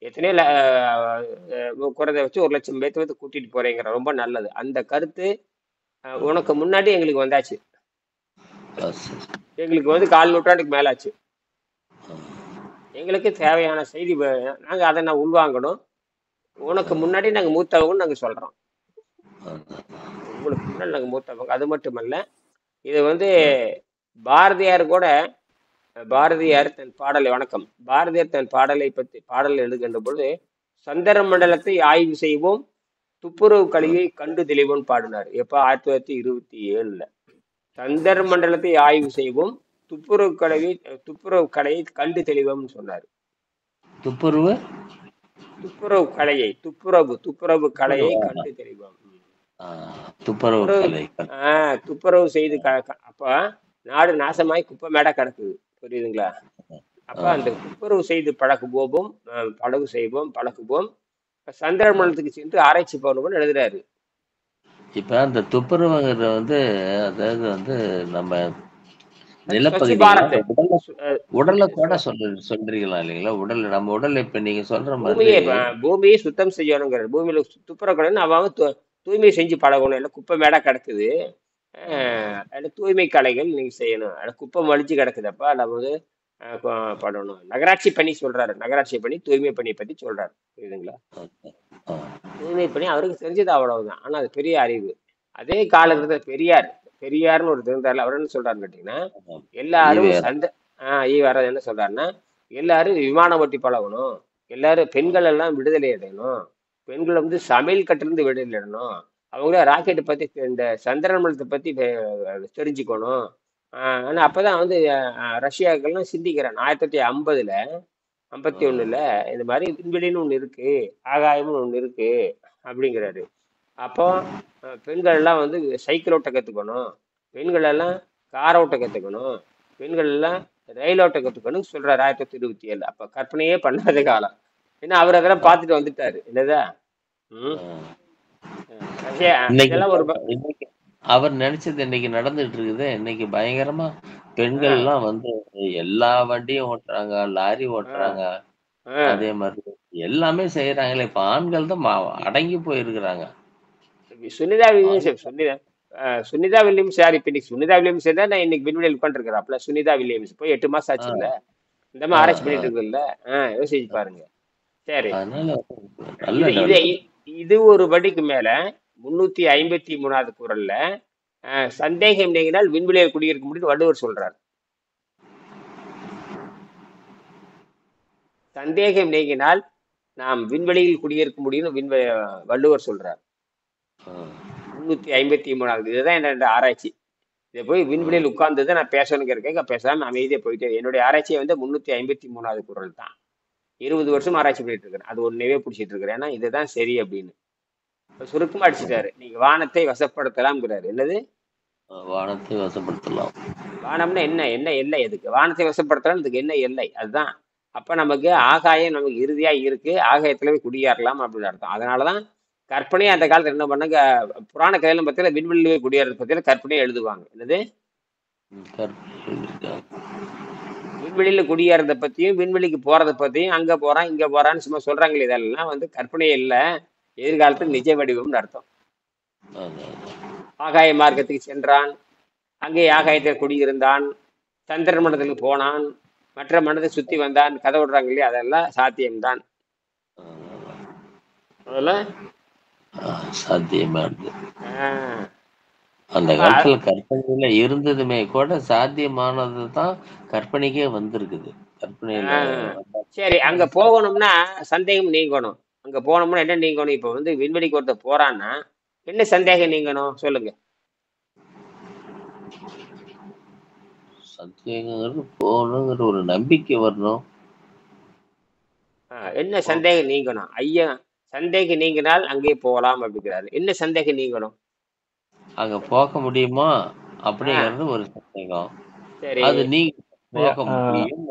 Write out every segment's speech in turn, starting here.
எத்தனையோ குறைந்த வச்சு 1,00,000 பேர்த்த வந்து கூட்டிட்டு போறேங்கிற ரொம்ப நல்லது. அந்த கருத்து உனக்கு முன்னாடி எங்களுக்கு வந்தாச்சு. எங்களுக்கு வந்து 4 நூற்றாண்டுக்கு மேலாச்சு. எங்களுக்கு தேவையான செய்தி நாங்க அதை நான் உள்வாங்கணும். உனக்கு முன்னாடி நாங்க மூத்தவங்கன்னு நாங்க சொல்றோம். உங்களுக்கு முன்னாடி நாங்க மூத்தவங்க. அது மட்டுமல்ல, இது வந்து பாரதியார் கூட பாரதியார் தன் பாடலை வணக்கம் பாரதியார் தன் பாடல் எழுதுகின்ற பொழுது சந்திர மண்டலத்தை ஆய்வு செய்வோம் துப்புரவு கலையை கண்டு தெளிவோம் பாடினார். எப்ப 1927ல சந்திர மண்டலத்தை ஆய்வு செய்வோம் துப்புரவு கலையை கண்டு தெளிவோம்னு சொன்னார். துப்புரவு கலையை கண்டு தெளிவோம். துப்புரவு செய்து அப்ப நாடு நாசமாய் குப்பை மேடா கிடக்குது. புரியுதுங்களா? அப்ப அந்த துப்புரவு செய்து பழகுவோம் சந்திர மண்டலத்துக்கு சென்று ஆராய்ச்சி பண்ணணும்னு எழுதுறாரு. இப்ப அந்த துப்புரவுங்கிறது வந்து அதாவது வந்து நம்ம உடலை கூட சொல்றீங்களா இல்லைங்களா? நம்ம உடல் இப்ப நீங்க சொல்ற மாதிரி பூமியை சுத்தம் செய்யணுங்கிறது. பூமியில துப்புரவு அவங்க தூய்மை செஞ்சு பழகணும். இல்லை குப்பை மேடா கிடக்குது, தூய்மை கலைகள் நீங்க செய்யணும். குப்பை மலிச்சு கிடக்குதப்பா நம்ம வந்து பண்ணணும். நகராட்சி பணி சொல்றாரு. நகராட்சி பணி தூய்மை பணியை பத்தி சொல்றாரு. புரியுதுங்களா? தூய்மை பணி அவருக்கு தெரிஞ்சது அவ்வளவுதான். ஆனா அது பெரிய அறிவு. அதே காலத்துல பெரியார்னு ஒரு இருந்தாரு. அவர் என்ன சொல்றாருன்னு கேட்டீங்கன்னா, எல்லாரும் என்ன சொல்றாருன்னா, எல்லாரும் விமானம் ஓட்டி பழகணும், எல்லாரும் பெண்கள் எல்லாம் விடுதலை அடையணும், பெண்கள் வந்து சமையல் கட்டிலிருந்து விடுதலை அடையணும், அவங்கள ராக்கெட் பத்தி இந்த சந்திரன் மண்டலத்தை பத்தி தெரிஞ்சுக்கணும். ஆனா அப்பதான் வந்து ரஷ்யாக்கள்லாம் சிந்திக்கிறான். 1951ல இந்த மாதிரி விண்வெளின்னு ஒண்ணு இருக்கு, ஆகாயம்னு ஒண்ணு இருக்கு அப்படிங்கிறாரு. அப்போ பெண்கள் எல்லாம் வந்து சைக்கிள் ஓட்ட கத்துக்கணும், பெண்கள் எல்லாம் கார் ஓட்ட கத்துக்கணும், பெண்கள் எல்லாம் ரயில் ஓட்ட கத்துக்கணும் சொல்றாரு 1927. அப்ப கற்பனையே பண்ணாத காலம். ஏன்னா அவர் அதெல்லாம் பார்த்துட்டு வந்துட்டாரு. என்னதா அவர் நினைச்சது இன்னைக்கு நடந்துட்டு இருக்குது. இன்னைக்கு பயங்கரமா பெண்கள் எல்லாம் வந்து எல்லா வண்டியும் ஓட்டுறாங்க, லாரி ஓட்டுறாங்க, அதே மாதிரி எல்லாமே செய்யறாங்களே. இப்ப ஆண்கள் தான் அடங்கி போயிருக்கிறாங்க. சுனிதா வில்லியம்ஸ் யார்? இப்ப இன்னைக்கு சுனிதா வில்லியம்ஸ் தான் நான் இன்னைக்கு விண்வெளியில் உட்காந்து இருக்கிறாப்ல. சுனிதா வில்லியம்ஸ் போய் 8 மாசம் ஆச்சு இல்ல, இந்த மாதிரி ஆராய்ச்சி பண்ணிட்டு இருக்குல்ல. யோசிச்சு பாருங்க. சரி, இது ஒரு படிக்கு மேல 353வது குறள்ல சந்தேகம் நீங்கினால் விண்வெளியில் குடியிருக்க முடியும் வள்ளுவர் சொல்றார். சந்தேகம் நீங்கினால் நாம் விண்வெளியில் குடியிருக்க முடியும் வள்ளுவர் சொல்றார். 353வது. இதுதான் என்னோட ஆராய்ச்சி. இதை போய் விண்வெளியில் உட்கார்ந்துதான் நான் பேசணுங்கிறக்க பேசாம அமைதியா போயிட்டு என்னுடைய ஆராய்ச்சியை வந்து 353வது குறள் தான். 20 வருஷம் ஆராய்ச்சி பண்ணிட்டு இருக்கிறேன். அது ஒன்னவே பிடிச்சிட்டு இருக்கிறேன். ஏன்னா இதுதான் சரி அப்படின்னு சுருக்கமா அடிச்சுட்டாரு. நீங்க வானத்தை வசப்படுத்தலாம்ங்கிறாரு. என்னது வானத்தை வசப்படுத்தலாம்? வானம்னா என்ன எல்லை? எதுக்கு வானத்தை வசப்படுத்தலாம்? இதுக்கு என்ன எல்லை? அதுதான். அப்ப நமக்கு ஆகாயம் நமக்கு இறுதியா இருக்கு, ஆகாயத்துல போய் குடியேறலாம் அப்படின்னு அர்த்தம். அதனாலதான் கற்பனையா அந்த காலத்துல என்ன பண்ணாங்க, புராண கதையில பத்தியில விண்வெளியில குடியேறது பத்தியில கற்பனையா எழுதுவாங்க. என்னது விண்வெளியில குடியேறத பத்தியும் விண்வெளிக்கு போறதை பத்தியும் அங்க போறான் இங்க போறான்னு சும்மா சொல்றாங்களே, இதெல்லாம் வந்து கற்பனையே இல்ல, எதிர்காலத்துக்கு நிஜ வடிவம்னு அர்த்தம். ஆகாய மார்க்கத்துக்கு சென்றான், அங்கே ஆகாயத்தை குடியிருந்தான், சந்திர மண்டலத்துக்கு போனான், மற்ற மண்டலத்தை சுத்தி வந்தான், கதை விடுறாங்க இல்லையா, அதெல்லாம் சாத்தியம்தான். அதெல்லாம் சாத்தியமா இருக்கு. அந்த காலத்துல கற்பனையில இருந்ததுமே கூட சாத்தியமானதுதான் கற்பனைக்கே வந்திருக்குது. கற்பனையில சரி, அங்க போகணும்னா சந்தேகம் நீங்கணும். அங்க போனோம்னா என்ன நீங்கணும்? இப்ப வந்து விண்வெளிக்கு ஒருத்தர் போறான்னா என்ன சந்தேகம் நீங்கணும் சொல்லுங்க. சந்தேகங்கிறது போகணுங்கிற ஒரு நம்பிக்கை வரணும். என்ன சந்தேகம் நீங்கணும்? ஐயா சந்தேகம் நீங்கினால் அங்கே போகலாம் அப்படிங்கிறாரு. என்ன சந்தேகம் நீங்கணும்? அங்க போக முடியுமா அப்படிங்கிறது ஒரு சந்தேகம். சரி, அது நீங்க போக முடியும்.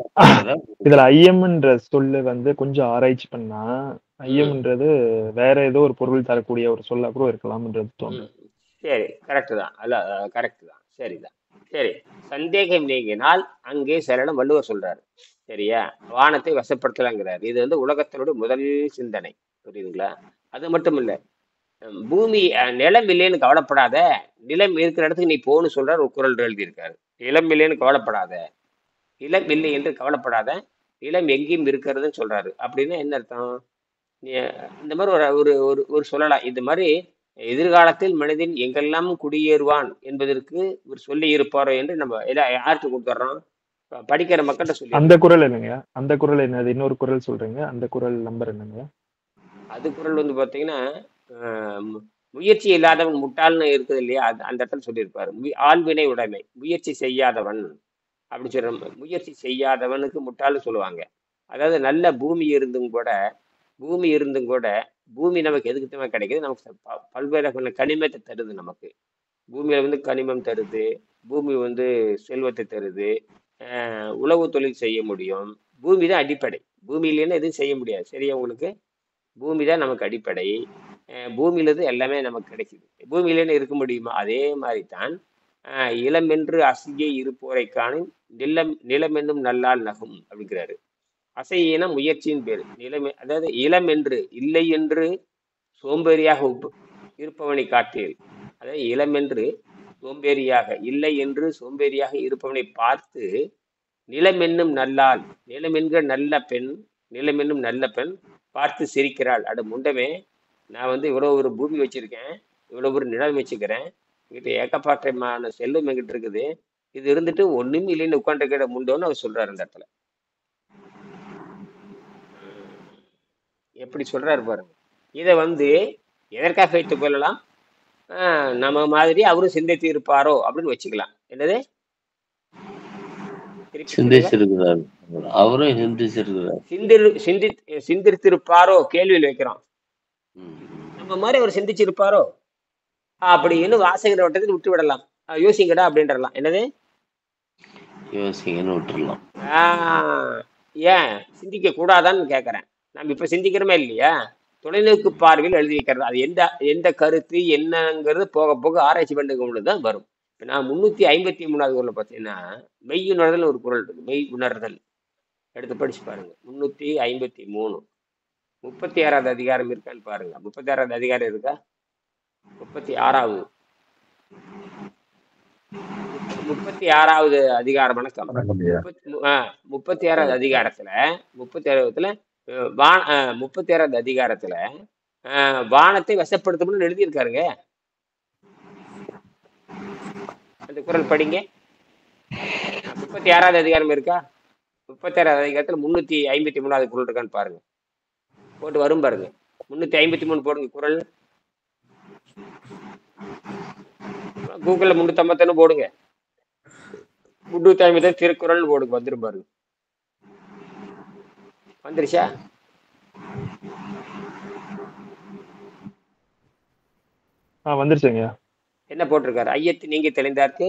இதுல ஐயம்ன்ற சொல்லு வந்து கொஞ்சம் ஆராய்ச்சி பண்ணா ஐயம்ன்றது வேற ஏதோ ஒரு பொருள் தரக்கூடிய ஒரு சொல்லா கூட இருக்கலாம்ன்றது தோணும். சரி, கரெக்ட் தான். அல்ல கரெக்ட் தான். சரிதான். சரி, சந்தேகம் நீங்கினால் அங்கே செல்லணும் வள்ளுவர் சொல்றாரு. சரியா? வானத்தை வசப்படுத்தலாங்கிறார். இது வந்து உலகத்தினுடைய முதல் சிந்தனை. புரியுதுங்களா? அது மட்டும் இல்ல. பூமி நிலம் இல்லைன்னு கவலைப்படாத. நிலம் இருக்கிற இடத்துக்கு நீ போன்னு சொல்றார், ஒரு குறள் எழுதியிருக்காரு. நிலம் இல்லைன்னு கவலைப்படாத. நிலம் இல்லை என்று கவலைப்படாத. நிலம் எங்கேயும் இருக்கிறதுன்னு சொல்றாரு. அப்படின்னா என்ன அர்த்தம்? இந்த மாதிரி ஒரு ஒரு ஒரு ஒரு சொல்லலாம். இந்த மாதிரி எதிர்காலத்தில் மனிதன் எங்கெல்லாம் குடியேறுவான் என்பதற்கு ஒரு சொல்லி இருப்பாரோ என்று நம்ம யாருக்கு கொடுத்துட்றோம்? படிக்கிற மக்கள்கிட்ட அந்த சொல்லிடுறோம். குறள் என்னங்க? அந்த குறள் என்னது? இன்னொரு குறள் சொல்றீங்க, அந்த குறள் நம்பர் என்னங்க? அது குறள் வந்து பார்த்தீங்கன்னா, முயற்சி இல்லாதவன் முட்டாள்னு இருக்குது இல்லையா? அந்த இடத்துல சொல்லியிருப்பாரு. ஆள்வினை உடைமை, முயற்சி செய்யாதவன் அப்படின்னு சொல்ற, முயற்சி செய்யாதவனுக்கு முட்டாள்னு சொல்லுவாங்க. அதாவது நல்ல பூமி இருந்தும் கூட பூமி நமக்கு எதுக்கு தான் கிடைக்குது? நமக்கு பல்வேறு வகையான கனிமத்தை தருது. நமக்கு பூமியில வந்து கனிமம் தருது, பூமி வந்து செல்வத்தை தருது, உழவு தொழில் செய்ய முடியும். பூமி தான் அடிப்படை. பூமி இல்லைன்னா எதுவும் செய்ய முடியாது. சரியா உங்களுக்கு? பூமி தான் நமக்கு அடிப்படை. பூமியிலிருந்து எல்லாமே நமக்கு கிடைக்குது. பூமியிலேன்னு இருக்க முடியுமா? அதே மாதிரி தான் இளமென்று அசியை இருப்போரை காணும் நிலம் என்னும் நல்லால் நகும் அப்படிங்கிறாரு. அசையினா முயற்சியின் பேரு. அதாவது இளம் என்று இல்லை என்று சோம்பேறியாக இருப்பவனை காட்டீர். அதாவது இளம் என்று சோம்பேறியாக இல்லை என்று சோம்பேறியாக இருப்பவனை பார்த்து நிலம் என்னும் நல்லால், நிலம் என்கிற நல்ல பெண், நிலம் என்னும் நல்ல பெண் பார்த்து சிரிக்கிறாள். அட முண்டமே, நான் வந்து இவ்வளவு ஒரு பூமி வச்சிருக்கேன், இவ்வளவு ஒரு நிலம் வச்சுக்கிறேன், என்கிட்ட ஏகப்பாற்றமான செல்வம் என்கிட்ட இருக்குது, இது இருந்துட்டு ஒண்ணுமே இல்லைன்னு உட்காந்துருக்கிற முண்டோன்னு அவர் சொல்றாரு அந்த இடத்துல. எப்படி சொல்றாரு பாருங்க. இதை வந்து எதற்காக வைத்துக் கொள்ளலாம்? நம்ம மாதிரி அவரும் சிந்தித்து இருப்பாரோ அப்படின்னு வச்சுக்கலாம். என்னது? சிந்திச்சிருக்கிறார். அவரும் சிந்தித்திருப்பாரோ கேள்வியில் வைக்கிறோம். நம்ம மாதிரி அவர் சிந்திச்சிருப்பாரோ அப்படின்னு வாசகர் வட்டத்தில் விட்டு விடலாம். யோசிங்கடா அப்படின்றலாம். என்னது? யோசிங்கன்னு விட்டுறலாம். ஏன் சிந்திக்க கூடாதான்னு கேட்கறேன். நம்ம இப்ப சிந்திக்கிறோமே இல்லையா? தொலைநோக்கு பார்வையில் எழுதி வைக்கிறது. அது எந்த கருத்து என்னங்கிறது போக போக ஆராய்ச்சி பண்ணுதான் வரும். இப்ப நான் 353வது குறள் பார்த்தீங்கன்னா, மெய் உணர்தல் ஒரு குறள் இருக்கு. மெய் உணர்தல் எடுத்து படிச்சு பாருங்க. 353 36வது அதிகாரம் இருக்கான்னு பாருங்க. 36வது அதிகாரம் இருக்கா? 36வது 36வது அதிகாரம். வணக்கம். 36வது அதிகாரத்துல 36வது அதிகாரத்துல வானத்தை வசப்படுத்தணும்னு எழுதியிருக்காருங்க. அந்த குறள் படிங்க. 36வது அதிகாரம் இருக்கா? 36வது அதிகாரத்துல 353வது குறள் இருக்கான்னு பாருங்க. போட்டு வரும் பாருங்க. 353 போடுங்க குறள். கூகுள்ல 351 போடுங்க. 350 திருக்குறள் போடுங்க. வந்துரும் பாருங்க. வந்துருச்சா? வந்துருச்சுங்க. என்ன போட்டிருக்காரு? ஐயத்து நீங்கி தெளிந்தார்க்கு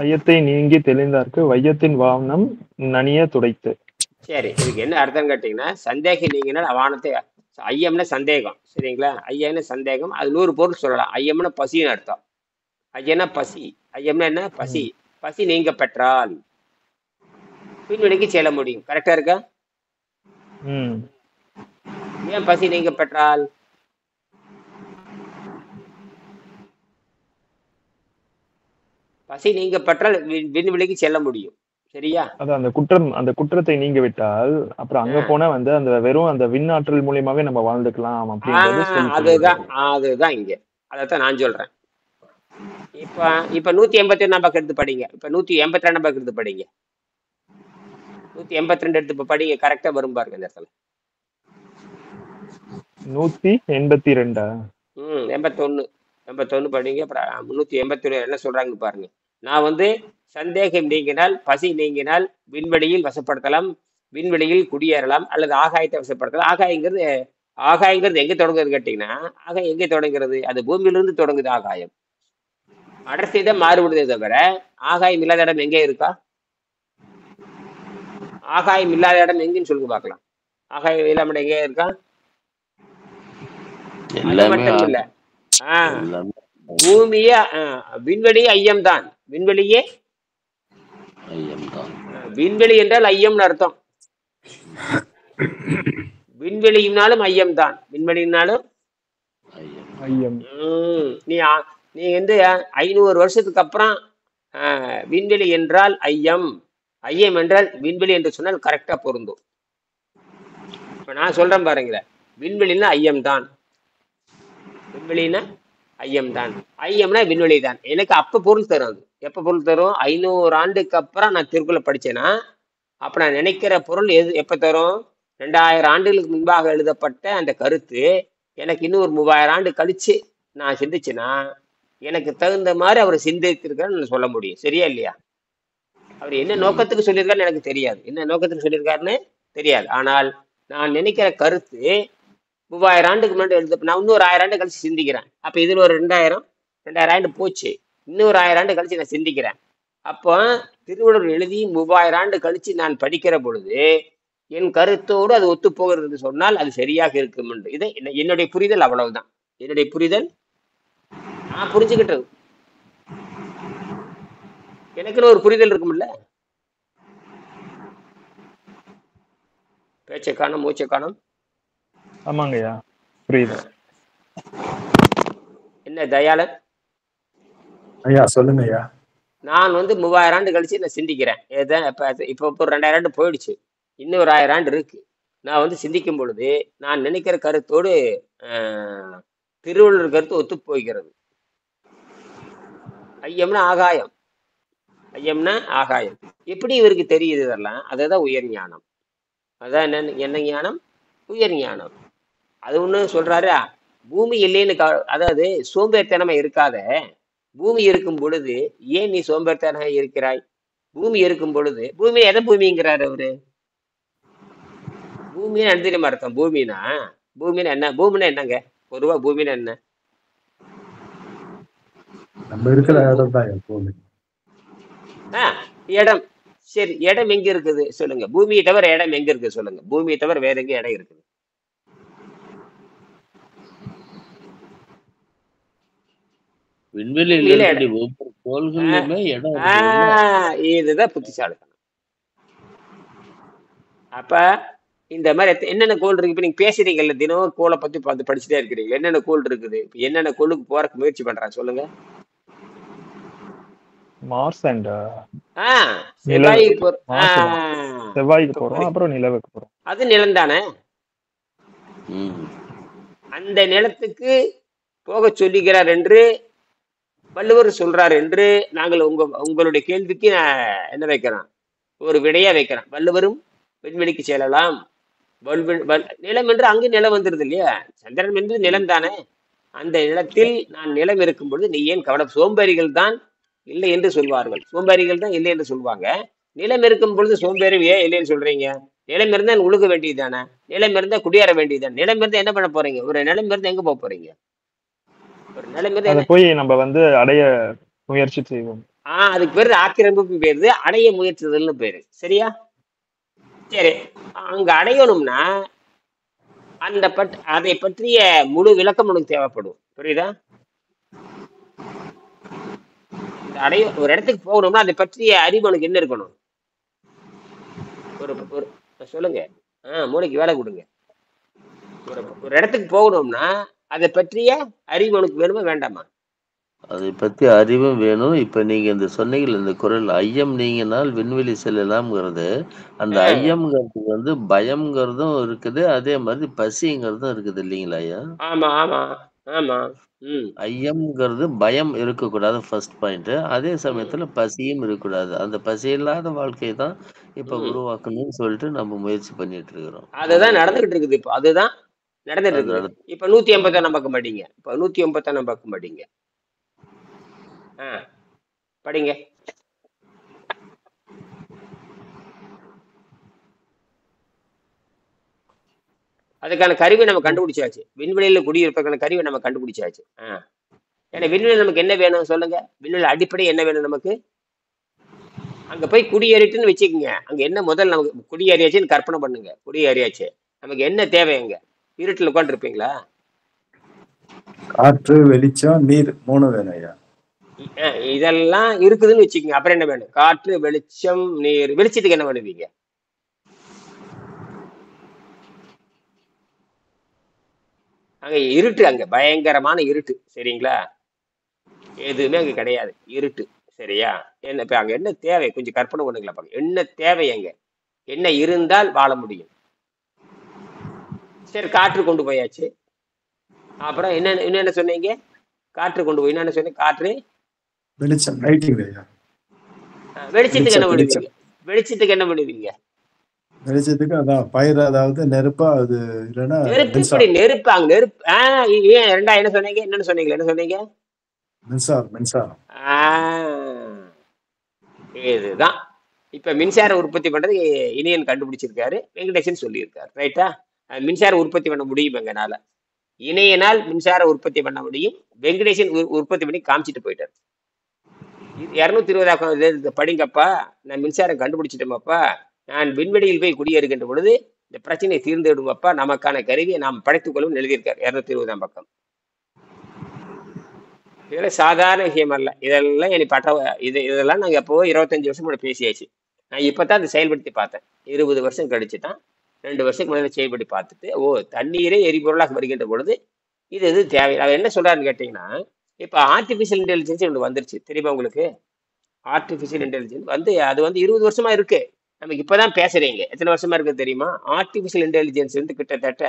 ஐயத்தை நீங்கி தெளிந்தார்க்கு வையத்தின் வானம் நனிய துடைத்து. சரி, இதுக்கு என்ன அர்த்தம் கேட்டீங்கன்னா, சந்தேகம் நீங்கினால் வானத்தை, ஐயம்னா சந்தேகம். சரிங்களா? ஐயம்னா சந்தேகம். அது 100 பொருள் சொல்லலாம். ஐயம்னா பசின்னு அர்த்தம். ஐயனா பசி. ஐயம்னா என்ன? பசி. பசி நீங்க பெற்றால் பின்வெளிக்கு செல்ல முடியும். கரெக்டா இருக்கா? ஏன் பசி நீங்க பெற்றால்? பசி நீங்க பெற்றால் விண்வெளிக்கு செல்ல முடியும். சரியா? அது அந்த குற்றத்தை நீங்க விட்டால் அப்புறம் அங்க போனா வந்து அந்த வெறும் அந்த விண்ணாற்றல் மூலியமாவே நம்ம வாழ்ந்துக்கலாம். அதுதான் இங்க. அதைத்தான் நான் சொல்றேன். இப்ப 181 பக்கம் எடுத்து படிங்க. இப்ப 182 பக்கம் எடுத்து படிங்க. 182 எடுத்து படிங்க. கரெக்டா வரும் பாருங்க இந்த இடத்துல. 182 81 படிங்க. 381 என்ன சொல்றாங்கன்னு பாருங்க. நான் வந்து சந்தேகம் நீங்கினால், பசி நீங்கினால் விண்வெளியில் வசப்படுத்தலாம், விண்வெளியில் குடியேறலாம், அல்லது ஆகாயத்தை வசப்படுத்தலாம். ஆகாயங்கிறது எங்க தொடங்குறது கேட்டீங்கன்னா, ஆகாயம் எங்கே தொடங்குகிறது? அது பூமியிலிருந்து தொடங்குது. ஆகாயம் அடர்த்தி தான் மாறுபடுதே தவிர ஆகாயம் இல்லாத இடம் எங்கே இருக்கா? ஆகாயம் இல்லாத இடம் எங்கன்னு சொல்லுங்க பார்க்கலாம். ஆகாயம் இல்லாம எங்கே இருக்கா? அது மட்டும் இல்ல, பூமியே விண்வெளியே ஐயம் தான். விண்வெளியே விண்வெளி என்றால் ஐயம்னு அர்த்தம். விண்வெளியினாலும் ஐயம் தான். விண்வெளியினாலும் ஐயம். ஐயம். நீ வந்து 500 வருஷத்துக்கு அப்புறம் விண்வெளி என்றால் ஐயம், ஐயம் என்றால் விண்வெளி என்று சொன்னால் கரெக்டா பொருந்தும். இப்ப நான் சொல்றேன் பாருங்களேன், விண்வெளினா ஐயம் தான், விண்வெளினா ஐயம் தான், ஐயம்னா விண்வெளி தான். எனக்கு அப்ப பொருள் தரும். அது எப்ப பொருள் தரும்? 500 ஆண்டுக்கு அப்புறம் நான் திருக்குறளை படிச்சேன்னா அப்ப நான் நினைக்கிற பொருள் எப்ப தரும்? 2000 ஆண்டுகளுக்கு முன்பாக எழுதப்பட்ட அந்த கருத்து எனக்கு இன்னும் ஒரு 3000 ஆண்டு கழிச்சு நான் சிந்திச்சேன்னா எனக்கு தகுந்த மாதிரி அவர் சிந்தித்திருக்காருன்னு சொல்ல முடியும். சரியா இல்லையா? அவர் என்ன நோக்கத்துக்கு சொல்லியிருக்காருன்னு எனக்கு தெரியாது, என்ன நோக்கத்துக்கு சொல்லியிருக்காருன்னு தெரியாது. ஆனால் நான் நினைக்கிற கருத்து 3000 ஆண்டுக்கு முன்னாடி எழுத, நான் இன்னொரு 1000 ஆண்டு கழிச்சு சிந்திக்கிறேன். அப்ப இதுல ஒரு 2000 ஆண்டு போச்சு, இன்னொரு 1000 ஆண்டு கழிச்சு நான் சிந்திக்கிறேன். அப்போ திருவள்ளுவர் எழுதி 3000 ஆண்டு கழிச்சு நான் படிக்கிற பொழுது என் கருத்தோடு அது ஒத்து போகிறது சொன்னால் அது சரியாக இருக்கும். இது என்னுடைய புரிதல், அவ்வளவுதான் என்னுடைய புரிதல். நான் புரிஞ்சுக்கிட்டது, எனக்குன்னு ஒரு புரிதல் இருக்கும்ல. பேச்சை காணும், மூச்சை காணும். ஆமாங்கய்யா, புரியுது. என்ன தயாளன் ஐயா சொல்லுங்க ஐயா. நான் வந்து 3000 ஆண்டு கழிச்சு நான் சிந்திக்கிறேன். இப்போ ஒரு 2000 ஆண்டு போயிடுச்சு, இன்னும் ஒரு 1000 ஆண்டு இருக்கு. நான் வந்து சிந்திக்கும் பொழுது நான் நினைக்கிற கருத்தோடு திருவள்ளுவர் கருத்து ஒத்து போகிறது. ஐயம்னா ஆகாயம், ஐயம்னா ஆகாயம். எப்படி இவருக்கு தெரியுது இதெல்லாம்? அதுதான் உயர் ஞானம். அதான் என்ன ஞானம்? உயர் ஞானம். அது ஒண்ணு சொல்றாரு, பூமி இல்லைன்னு அதாவது சோம்பேறித்தனமா இருக்காத, பூமி இருக்கும் பொழுது ஏன் நீ சோம்பேறித்தனமா இருக்கிறாய்? பூமி இருக்கும் பொழுது, பூமி எதை பூமிங்கிறாரு அவரு? பூமின்னு என்ன தெரியுமா அர்த்தம்? பூமினா என்ன? பூமினா என்னங்க பொதுவா? பூமினா என்ன? நம்ம இருக்கிற இடம் தான் பூமி. இடம். சரி, இடம் எங்க இருக்குது சொல்லுங்க? பூமியை தவிர இடம் எங்க இருக்கு சொல்லுங்க? பூமியை தவிர வேற எங்க இடம் இருக்குது? இதுதான் புத்திசாலித்தனம். அப்ப இந்த மாதிரி என்னென்ன கோள் இருக்கு? இப்ப நீங்க பேசுறீங்கல்ல, தினம் கோளை பத்தி படிச்சுட்டே இருக்கிறீங்க, என்னென்ன கோள் இருக்குது? என்னென்ன கோளுக்கு போறதுக்கு முயற்சி பண்றாங்க சொல்லுங்க? மார்ஸ் அண்ட் செவ்வாய்க்கு போறோம், அப்புறம் நிலவுக்கு போறோம். அது நிலம் தானே? அந்த நிலத்துக்கு போக சொல்லுகிறார் என்று வள்ளுவர் சொல்றார் என்று நாங்கள் உங்களுடைய கேள்விக்கு என்ன வைக்கிறோம்? ஒரு விடையா வைக்கிறோம். வள்ளுவரும் விண்வெளிக்கு செல்லலாம். நிலம் என்று அங்கு நிலம் வந்துருது இல்லையா? சந்திரன் என்று நிலம் தானே? அந்த நிலத்தில் நான் நிலம் இருக்கும் பொழுது நீ ஏன் கவலை? சோம்பேறிகள் தான் இல்லை என்று சொல்வார்கள், சோம்பேறிகள் தான் இல்லை என்று சொல்லுவாங்க. நிலம் இருக்கும் பொழுது சோம்பேறி ஏன் இல்லைன்னு சொல்றீங்க? நிலம் இருந்தா உழுக வேண்டியதுதானே? நிலம் இருந்தா குடியேற வேண்டியதுதானே? நிலம் இருந்தா என்ன பண்ண போறீங்க? ஒரு நிலம் இருந்தா எங்க போக போறீங்க? ஒரு நிலம் இருந்தா போய் நம்ம வந்து அடைய முயற்சி செய்வோம். அதுக்கு பேரு ஆக்கிரமிப்பு பேருது, அடைய முயற்சிதல்னு பேரு. சரியா? சரி, அங்க அடையணும்னா அதை பற்றிய முழு விளக்கம் உனக்கு தேவைப்படும். புரியுதா? ஒரு இடத்துக்கு போகணும்னா அதை பற்றிய அறிவு உனக்கு என்ன இருக்கணும்? ஒரு சொல்லுங்க, மூளைக்கு வேலை கொடுங்க. ஒரு இடத்துக்கு போகணும்னா அதை பற்றிய அறிவு உனக்கு வேணுமா வேண்டாமா? அதை பத்தி அறிவும் வேணும். இப்ப நீங்க இந்த சொன்னீங்கல்ல இந்த குறள், ஐயம் நீங்கினால் விண்வெளி செல்லலாம்ங்கிறது, அந்த ஐயம்ங்கிறதுக்கு வந்து பயம்ங்கிறதும் இருக்குது, அதே மாதிரி பசிங்கிறதும் இருக்குது இல்லைங்களா ஐயா? ஆமா ஆமா ஆமா. ஐயம்ங்கிறது பயம் இருக்கக்கூடாது, ஃபர்ஸ்ட் பாயிண்ட். அதே சமயத்துல பசியும் இருக்கக்கூடாது. அந்த பசி இல்லாத வாழ்க்கை தான் இப்ப உருவாக்கணும்னு சொல்லிட்டு நம்ம முயற்சி பண்ணிட்டு இருக்கிறோம். அதுதான் நடந்துகிட்டு இருக்குது. இப்போ அதுதான் நடந்துட்டு இருக்குது. இப்ப 151 பக்கம் படிங்க. இப்ப 151 பக்கம் படிங்க. படிங்க. அதுக்கான கருவி நம்ம கண்டுபிடிச்சாச்சு. விண்வெளியில குடியிருப்பதற்கான கருவி நம்ம கண்டுபிடிச்சாச்சு. ஏன்னா விண்வெளி நமக்கு என்ன வேணும் சொல்லுங்க? விண்வெளி அடிப்படை என்ன வேணும் நமக்கு? அங்க போய் குடியேறிட்டுன்னு வச்சுக்கோங்க. அங்க என்ன முதல் நமக்கு குடியேறியாச்சுன்னு கற்பனை பண்ணுங்க. குடியேறியாச்சு, நமக்கு என்ன தேவைங்க? இருட்டில் உட்காந்து இருப்பீங்களா? காற்று, வெளிச்சம், நீர் 3 வேணும் ஐயா. இதெல்லாம் இருக்குதுன்னு வச்சுக்கோங்க. அப்புறம் என்ன வேணும்? காற்று, வெளிச்சம், நீர். வெளிச்சத்துக்கு என்ன பண்ணுவீங்க? அங்க இருட்டு, அங்க பயங்கரமான இருட்டு. சரிங்களா? எதுவுமே அங்க கிடையாது, இருட்டு. சரியா? என்ன இப்ப அங்க என்ன தேவை? கொஞ்சம் கற்பனை பண்ணுங்களா பாருங்க. என்ன தேவை அங்க? என்ன இருந்தால் வாழ முடியும்? சரி, காற்று கொண்டு போயாச்சு. அப்புறம் என்ன சொன்னீங்க? காற்று கொண்டு போய் என்ன சொன்னீங்க? காற்று, வெளிச்சம், லைட்டிங் ஐயா. வெளிச்சத்துக்கு என்ன வெளிச்சம் பண்ணுவீங்க? வெளிச்சத்துக்கு என்ன பண்ணுவீங்க? வெளிச்சத்துக்கு அதான் பயிர், அதாவது நெருப்பா, அது இல்லைன்னா நெருப்பு. இப்படி மின்சாரம். நெருப்பு, அங்க நெருப்பு. ஏன் ரெண்டா என்ன சொன்னீங்க? என்னன்னு சொன்னீங்க? என்ன சொன்னீங்க? மின்சாரம். இதுதான் இப்ப மின்சார உற்பத்தி பண்றது இனியன் கண்டுபிடிச்சிருக்காரு, வெங்கடேசன் சொல்லியிருக்காரு. ரைட்டா? மின்சார உற்பத்தி பண்ண முடியும் எங்கனால. இணையனால் மின்சார உற்பத்தி பண்ண முடியும். வெங்கடேசன் உற்பத்தி பண்ணி காமிச்சிட்டு போயிட்டார். 220 படிங்கப்பா, நான் மின்சாரம் கண்டுபிடிச்சிட்டோமப்பா, நான் விண்வெளியில் போய் குடியேறுகின்ற பொழுது இந்த பிரச்சனையை தீர்ந்து விடுமப்பா, நமக்கான கருவியை நாம் படைத்துக் கொள்ளும் எழுதியிருக்கார். 220 பக்கம். இதெல்லாம் சாதாரண விஷயம் அல்ல. இதெல்லாம் என்னை இதெல்லாம் நாங்கள் எப்போ 25 வருஷம் கூட பேசியாச்சு. நான் இப்போதான் அதை செயல்படுத்தி பார்த்தேன். 20 வருஷம் கழிச்சு தான் 2 வருஷத்துக்கு முன்னாடி செயல்படுத்தி பார்த்துட்டு, தண்ணீரே எரிபொருளாக வருகின்ற பொழுது இது தேவை. அவர் என்ன சொல்றாருன்னு கேட்டீங்கன்னா, இப்போ ஆர்டிஃபிஷியல் இன்டெலிஜென்ஸ் ஒன்று வந்துருச்சு, தெரியுமா உங்களுக்கு? ஆர்டிஃபிஷியல் இன்டெலிஜென்ஸ் அது 20 வருஷமா இருக்கு. நமக்கு இப்பதான் பேசுறீங்க. எத்தனை வருஷமா இருக்கு தெரியுமா? ஆர்டிஃபிஷியல் இன்டெலிஜென்ஸ் கிட்டத்தட்ட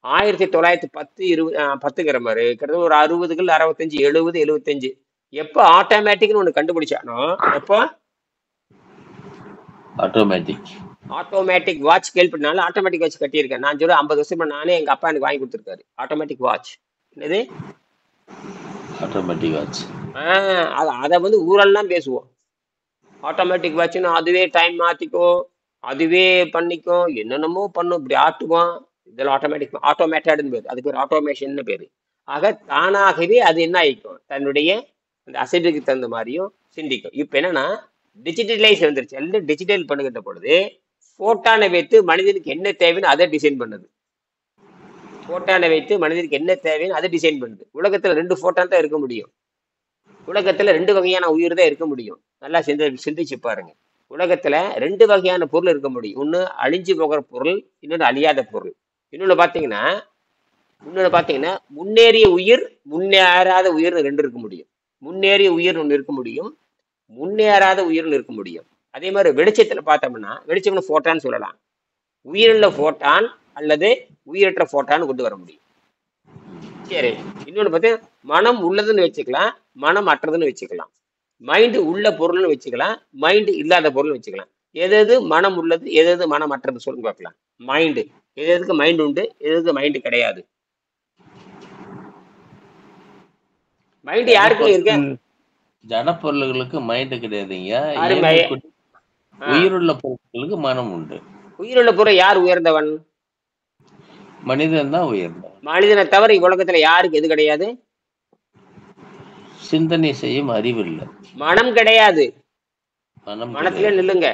1910, 20, மாதிரி கிட்டத்தட்ட ஒரு 60கள், 65, 70, 75 எப்போ ஆட்டோமேட்டிக்னு ஒன்று கண்டுபிடிச்சானோ, எப்போ ஆட்டோமேட்டிக் வாட்ச் கேள்விப்பட்டனால ஆட்டோமேட்டிக் வாட்ச் கட்டியிருக்கேன். நான் சொல்ல 50 வருஷம் நானே, எங்க அப்பா எனக்கு வாங்கி கொடுத்துருக்காரு ஆட்டோமேட்டிக் வாட்ச். என்னது ஆட்டோமேட்டிக் வாட்ச்? அதை ஊரெல்லாம் பேசுவோம். ஆட்டோமேட்டிக் வாட்ச்னு அதுவே டைம் மாத்திக்கும், அதுவே பண்ணிக்கும், என்னென்னமோ பண்ணும், இப்படி ஆட்டுவோம். இதெல்லாம் ஆட்டோமேட்டட்னு பேர். அது பேர் ஆட்டோமேஷன் பேரு. ஆக தானாகவே அது என்ன ஆயிக்கும், தன்னுடைய அந்த அசைவுக்கு தகுந்த மாதிரியும் சிந்திக்கும். இப்ப என்னன்னா டிஜிட்டலைஸ் வந்துருச்சு. எல்லாம் டிஜிட்டல் பண்ணுகின்ற பொழுது போட்டானை வைத்து மனிதனுக்கு என்ன தேவைன்னு அதை டிசைன் பண்ணுது. போட்டானை வைத்து மனிதனுக்கு என்ன தேவைன்னு அதை டிசைன் பண்ணுது. உலகத்துல 2 போட்டான் தான் இருக்க முடியும். உலகத்துல 2 வகையான உயிர் தான் இருக்க முடியும். நல்லா சிந்திச்சு பாருங்க. உலகத்துல 2 வகையான பொருள் இருக்க முடியும். ஒண்ணு அழிஞ்சு போகிற பொருள், இன்னொன்று அழியாத பொருள். இன்னொன்னு பாத்தீங்கன்னா முன்னேறிய உயிர், முன்னேறாத உயிர் 2 இருக்க முடியும். முன்னேறிய உயிர் ஒன்று இருக்க முடியும், முன்னேறாத உயிர்னு இருக்க முடியும். அதே மாதிரி வெளிச்சத்துல பார்த்தோம்னா, வெளிச்சம்னு போட்டான்னு சொல்லலாம். உயிருள்ள போட்டான் அல்லது உயிரற்ற போட்டான்னு கொண்டு வர முடியும். சரி, இன்னொன்னு பார்த்தீங்கன்னா மனம் உள்ளதுன்னு வச்சுக்கலாம், மனம் அற்றதுன்னு வச்சுக்கலாம். மைண்டு உள்ள பொருள்னு வச்சுக்கலாம், மைண்டு இல்லாத பொருள்னு வச்சுக்கலாம். எது மனம் உள்ளது, எது மனம் அற்றது சொல்லுங்க பார்க்கலாம். மைண்டு எதுக்கு மைண்டு உண்டு, எதுக்கு மைண்டு கிடையாது? மைண்டு யாருக்கு இருக்கு? ஜடப்பொருள்களுக்கு மைண்டு கிடையாதுங்க. அருமை. உயிருள்ள பொருட்களுக்கு மனம் உண்டு. உயிருள்ள பொருள் யார் உயர்ந்தவன்? மனிதன் தான் உயர்ந்தவன். மனிதனை தவிர உலகத்துல யாருக்கு எது கிடையாது? சிந்தனை செய்யும் அறிவு இல்லை, மனம் கிடையாது. மனத்திலே கிடையாது. நில்லுங்க.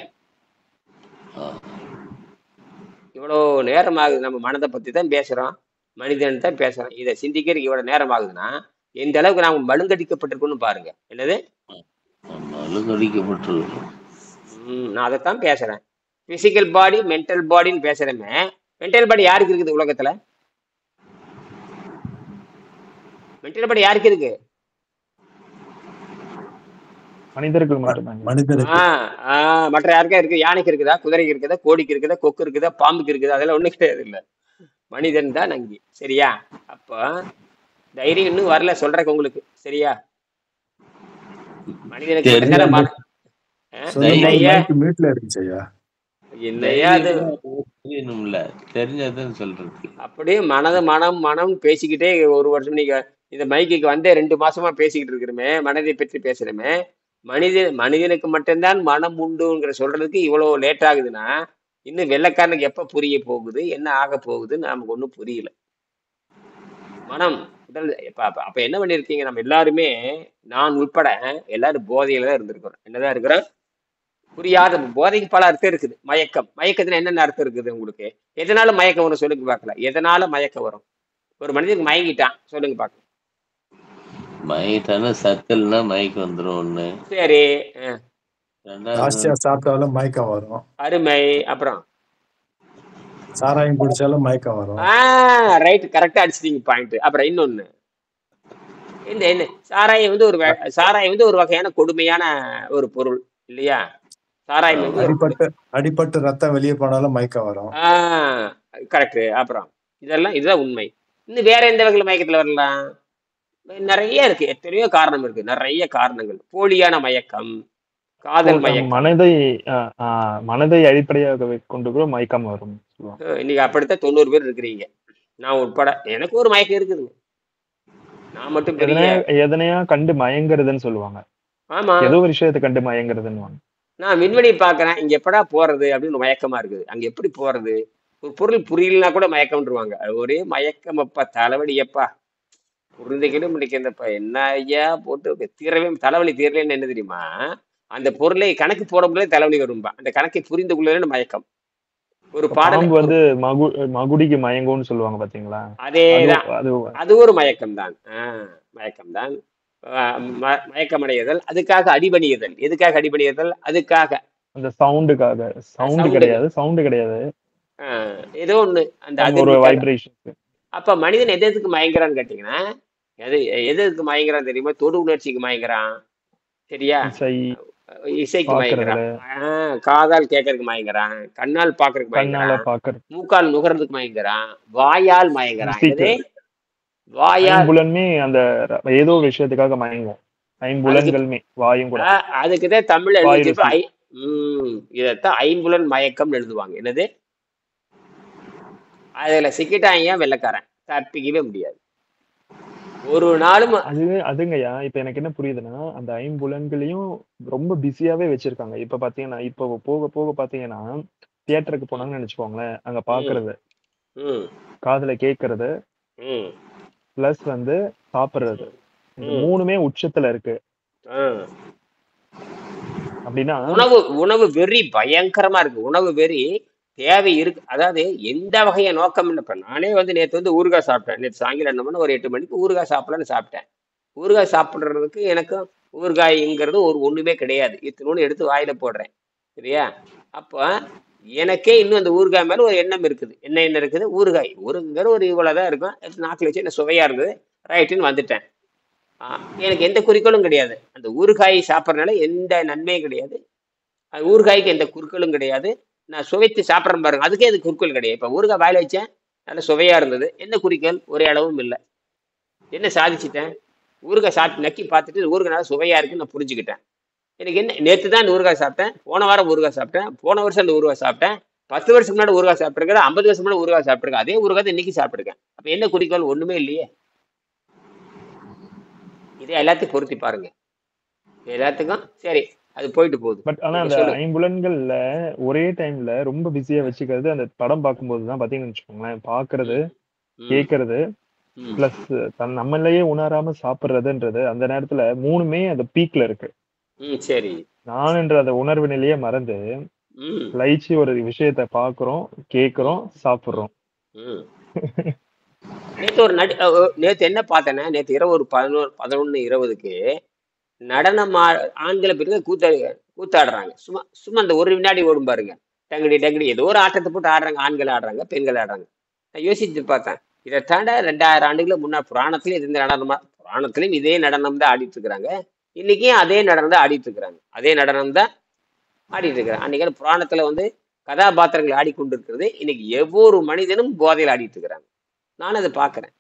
இவ்வளோ நேரம் ஆகுது, நம்ம மனதை பத்தி தான் பேசுறோம், மனிதன் தான் பேசுறோம். இதை சிந்திக்கிறதுக்கு இவ்வளவு நேரம் ஆகுதுன்னா எந்த அளவுக்கு நாம மழுங்கடிக்கப்பட்டிருக்கோம்னு பாருங்க. என்னது மழுங்கடிக்கப்பட்டிருக்கோம்? நான் அதைத்தான் பேசுறேன். பிசிக்கல் பாடி, மென்டல் பாடின்னு பேசுறேமே. மென்டல் பாடி யாருக்கு இருக்குது உலகத்துல? மென்டல் பாடி யாருக்கு இருக்கு? மனிதர்கள் மட்டும்தான். மற்ற யாருக்கா இருக்கு? யானைக்கு இருக்குதா, குதிரைக்கு இருக்குதா, கோடிக்கு இருக்குதா, கொக்கு இருக்குதா, பாம்புக்கு இருக்குதா? அதெல்லாம் ஒண்ணும் கிடையாது. இல்ல, மனிதன் தான் அங்கே. சரியா? அப்போ தைரியம் இன்னும் வரல சொல்றக்கு உங்களுக்கு. சரியா? மனிதனுக்கு அப்படியே மனம் பேசிக்கிட்டே ஒரு வருஷம் நீங்க இந்த மைக்கு வந்தே 2 மாசமா பேசிக்கிட்டு இருக்கிறோமே, மனதை பற்றி பேசுறோமே. மனிதனுக்கு மட்டும்தான் மனம் உண்டுங்கிற சொல்றதுக்கு இவ்வளவு லேட் ஆகுதுன்னா இன்னும் வெள்ளைக்காரனுக்கு எப்ப புரிய போகுது, என்ன ஆக போகுதுன்னு நமக்கு ஒன்றும் புரியல. மனம் உடல் அப்ப என்ன பண்ணிருக்கீங்க? நம்ம எல்லாருமே, நான் உட்பட எல்லாரும் போதையில தான் இருந்திருக்கிறோம். என்னதான் இருக்கிறோம்? புரியாத போதைக்கு பல அர்த்தம் இருக்குது. மயக்கத்துல என்னென்ன அர்த்தம் இருக்குது உங்களுக்கு? எதனால மயக்கம் வரும் சொல்லுங்க பார்க்கலாம். எதனால மயக்கம் வரும்? ஒரு மனிதனுக்கு மயங்கிட்டான் சொல்லுங்க பார்க்கலாம். மயத்தான சத்தல்னா மயக்கம் வந்துரும் ஒண்ணு. சரி. ரெண்டாவது ஜாஸ்தியா சாப்பிட்டாலும் மயக்கம் வரும். அருமை. அப்புறம் சாராயம் குடிச்சாலும் மயக்கம் வரும். ரைட், கரெக்டா அடிச்சிட்டீங்க பாயிண்ட். அப்புறம் இன்னொன்னு, என்ன சாராயம் வந்து சாராயம் வந்து ஒரு வகையான கொடுமையான ஒரு பொருள் இல்லையா? சாராயம் வந்து அடிபட்டு ரத்தம் வெளியே போனாலும் மயக்கம் வரும். கரெக்ட். அப்புறம் இதுதான் உண்மை. இன்னும் வேற எந்த வகையில மயக்கத்துல வரலாம்? நிறைய இருக்கு, எத்தனையோ காரணம் இருக்கு, நிறைய காரணங்கள். போலியான மயக்கம், காதல் மயக்கம், மனதை அடிப்படையாக கொண்டு கூட மயக்கம் வரும். இன்னைக்கு அப்படித்தான் 90 பேர் இருக்கிறீங்க, நான் உட்பட. எனக்கு ஒரு மயக்கம் இருக்குதுங்க, நான் மட்டும் எதனையா கண்டு மயங்குறதுன்னு சொல்லுவாங்க. ஆமா, ஏதோ ஒரு விஷயத்தை கண்டு மயங்குறதுன்னு. நான் விண்வெளி பாக்குறேன், இங்க எப்படா போறது அப்படின்னு மயக்கமா இருக்குது. அங்க எப்படி போறது, ஒரு பொருள் புரியலன்னா கூட மயக்கம்ன்றுவாங்க. ஒரே மயக்கம் அப்பா, தலைவலியப்பா, புரிந்துக்கிட்டு முடிக்கிறப்ப என்ன ஐயா போட்டு தீரவே தலைவலி தீரலன்னு என்ன தெரியுமா? அந்த பொருளை கணக்கு போட முடியல தலைவலி வரும்பா, அந்த கணக்கை புரிந்து கொள்ள மயக்கம். ஒரு பாடம் வந்து மகுடிக்கு மயங்கம்னு சொல்லுவாங்க பாத்தீங்களா? அதேதான், அது ஒரு மயக்கம் தான். மயக்கம் தான், மயக்கமடையதல். அதுக்காக அடிபணியதல். எதுக்காக அடிபணியதல்? அதுக்காக அந்த சவுண்டுக்காக. சவுண்டு கிடையாது, ஏதோ ஒண்ணு, அந்த ஒரு வைப்ரேஷன். அப்ப மனிதன் எதுக்கு மயங்குறான்னு கேட்டீங்கன்னா, எதுக்கு மயங்குறான் தெரியுமா? தொடு உணர்ச்சிக்கு மயங்குறான், சரியா? இசைக்கு மயங்குறான், காதால் கேட்கறதுக்கு மயங்குறான், கண்ணால் பாக்குறதுக்கு மயங்குறான், மூக்கால் நுகர்றதுக்கு மயங்குறான், வாயால் மயங்குறான். வாயால் அந்த ஏதோ விஷயத்துக்காக மயங்கும். ஐம்புலன்களுமே, வாயும் கூட. அதுக்குதான் தமிழ் இதத்தான் ஐம்புலன் மயக்கம் எழுதுவாங்க. என்னது? அதுல சிக்கிட்டாங்க வெள்ளக்காரன், தப்பிக்கவே முடியாது ஒரு நாளும். அதுங்கய்யா, இப்ப எனக்கு என்ன புரியுதுன்னா, அந்த ஐம்புலன்களையும் ரொம்ப பிஸியாவே வச்சிருக்காங்க. இப்ப பாத்தீங்கன்னா, இப்ப போக போக பாத்தீங்கன்னா, தியேட்டருக்கு போனாங்கன்னு நினைச்சுக்கோங்களேன், அங்க பாக்குறது, காதுல கேக்குறது, பிளஸ் வந்து சாப்பிடுறது, இந்த மூணுமே உச்சத்துல இருக்கு. அப்படின்னா உணவு வெறி பயங்கரமா இருக்கு. உணவு வெறி தேவை இருக்கு. அதாவது எந்த வகைய நோக்கம் இல்லை. இப்ப நானே வந்து நேற்று வந்து ஊறுகாய் சாப்பிட்டேன். நேற்று சாயங்காலம் என்ன பண்ண, ஒரு 8 மணிக்கு ஊறுகாய் சாப்பிடலான்னு சாப்பிட்டேன். ஊறுகாய் சாப்பிடுறதுக்கு எனக்கும் ஊறுகாய்ங்கிறது ஒண்ணுமே கிடையாது. இத்தனோடு எடுத்து வாயில போடுறேன், சரியா? அப்போ எனக்கே இன்னும் அந்த ஊறுகாய் மேல ஒரு எண்ணம் இருக்குது. என்ன எண்ணம் இருக்குது? ஊறுகாய் ஒரு இவ்வளவுதான் இருக்கும், நாக்கில் வச்சு என்ன சுவையா இருந்தது, ரைட்டுன்னு வந்துட்டேன். எனக்கு எந்த குறிக்கோளும் கிடையாது. அந்த ஊறுகாய் சாப்பிட்றதுனால எந்த நன்மையும் கிடையாது, ஊறுகாய்க்கு எந்த குறுக்களும் கிடையாது. நான் சுவைத்து சாப்பிட்றேன் பாருங்க, அதுக்கே அது குறுக்கோள் கிடையாது. இப்ப ஊறுகாய் வாயில வச்சேன், நல்ல சுவையா இருந்தது, என்ன குறிக்கோள்? ஒரே அளவும் இல்லை. என்ன சாதிச்சுட்டேன்? ஊறுகாய் சாப்பிட்டு நக்கி பார்த்துட்டு ஊறுகாய் நல்லா சுவையா இருக்குன்னு நான் புரிஞ்சுக்கிட்டேன். எனக்கு என்ன, நேற்று தான் ஊறுகாய் சாப்பிட்டேன், போன வாரம் ஊறுகாய் சாப்பிட்டேன், போன வருஷம் அந்த ஊறுகாய் சாப்பிட்டேன், 10 வருஷத்துக்கு முன்னாடி ஊறுகாய் சாப்பிட்டுருக்கேன், 50 வருஷம் முன்னாடி ஊறுகாய் சாப்பிட்டுருக்கேன், அதே ஊறுகாய் இன்னைக்கு சாப்பிட்டுருக்கேன். அப்ப என்ன குறிக்கோள்? ஒண்ணுமே இல்லையே. இதே எல்லாத்தையும் பொருத்தி பாருங்க, எல்லாத்துக்கும் சரி அது போயிட்டு போகுது. பட் ஆனா அந்த ஐம்புலன்கள்ல ஒரே டைம்ல ரொம்ப பிஸியா வச்சுக்கிறது அந்த படம் பார்க்கும்போதுதான் பாத்தீங்கன்னு வச்சுக்கோங்களேன். பாக்குறது, கேட்கறது, பிளஸ் நம்மளையே உணராம சாப்பிடுறதுன்றது, அந்த நேரத்துல மூணுமே அந்த பீக்ல இருக்கு. சரி, நான் என்ற அந்த உணர்வு நிலையே மறந்து லைச்சி ஒரு விஷயத்த பாக்குறோம், கேக்குறோம், சாப்பிடுறோம். நேத்து என்ன பார்த்தேன்னா, நேத்து இரவு ஒரு 11:20க்கு நடனம் ஆண்களை பிறகு கூத்தாடுறாங்க. சும்மா அந்த ஒரு வினாடி ஓடும் பாருங்க, டங்கடி டங்கடி ஏதோ ஒரு ஆட்டத்தை போட்டு ஆடுறாங்க. ஆண்கள் ஆடுறாங்க, பெண்கள் ஆடுறாங்க. நான் யோசிச்சு பார்த்தேன், இதை தாண்ட 2000 ஆண்டுகளுக்கு முன்னாடி புராணத்திலயும் இருந்த நடனமா, புராணத்திலயும் இதே நடனம் தான் ஆடிட்டு இருக்கிறாங்க, இன்னைக்கும் அதே நடனம் தான் ஆடிட்டு இருக்கிறாங்க, அதே நடனம் தான் ஆடிட்டு இருக்கிறாங்க. அன்னைக்கு புராணத்துல வந்து கதாபாத்திரங்கள் ஆடிக்கொண்டிருக்கிறது, இன்னைக்கு ஒவ்வொரு மனிதனும் போதையில் ஆடிட்டு இருக்கிறாங்க. நான் அதை பார்க்குறேன்,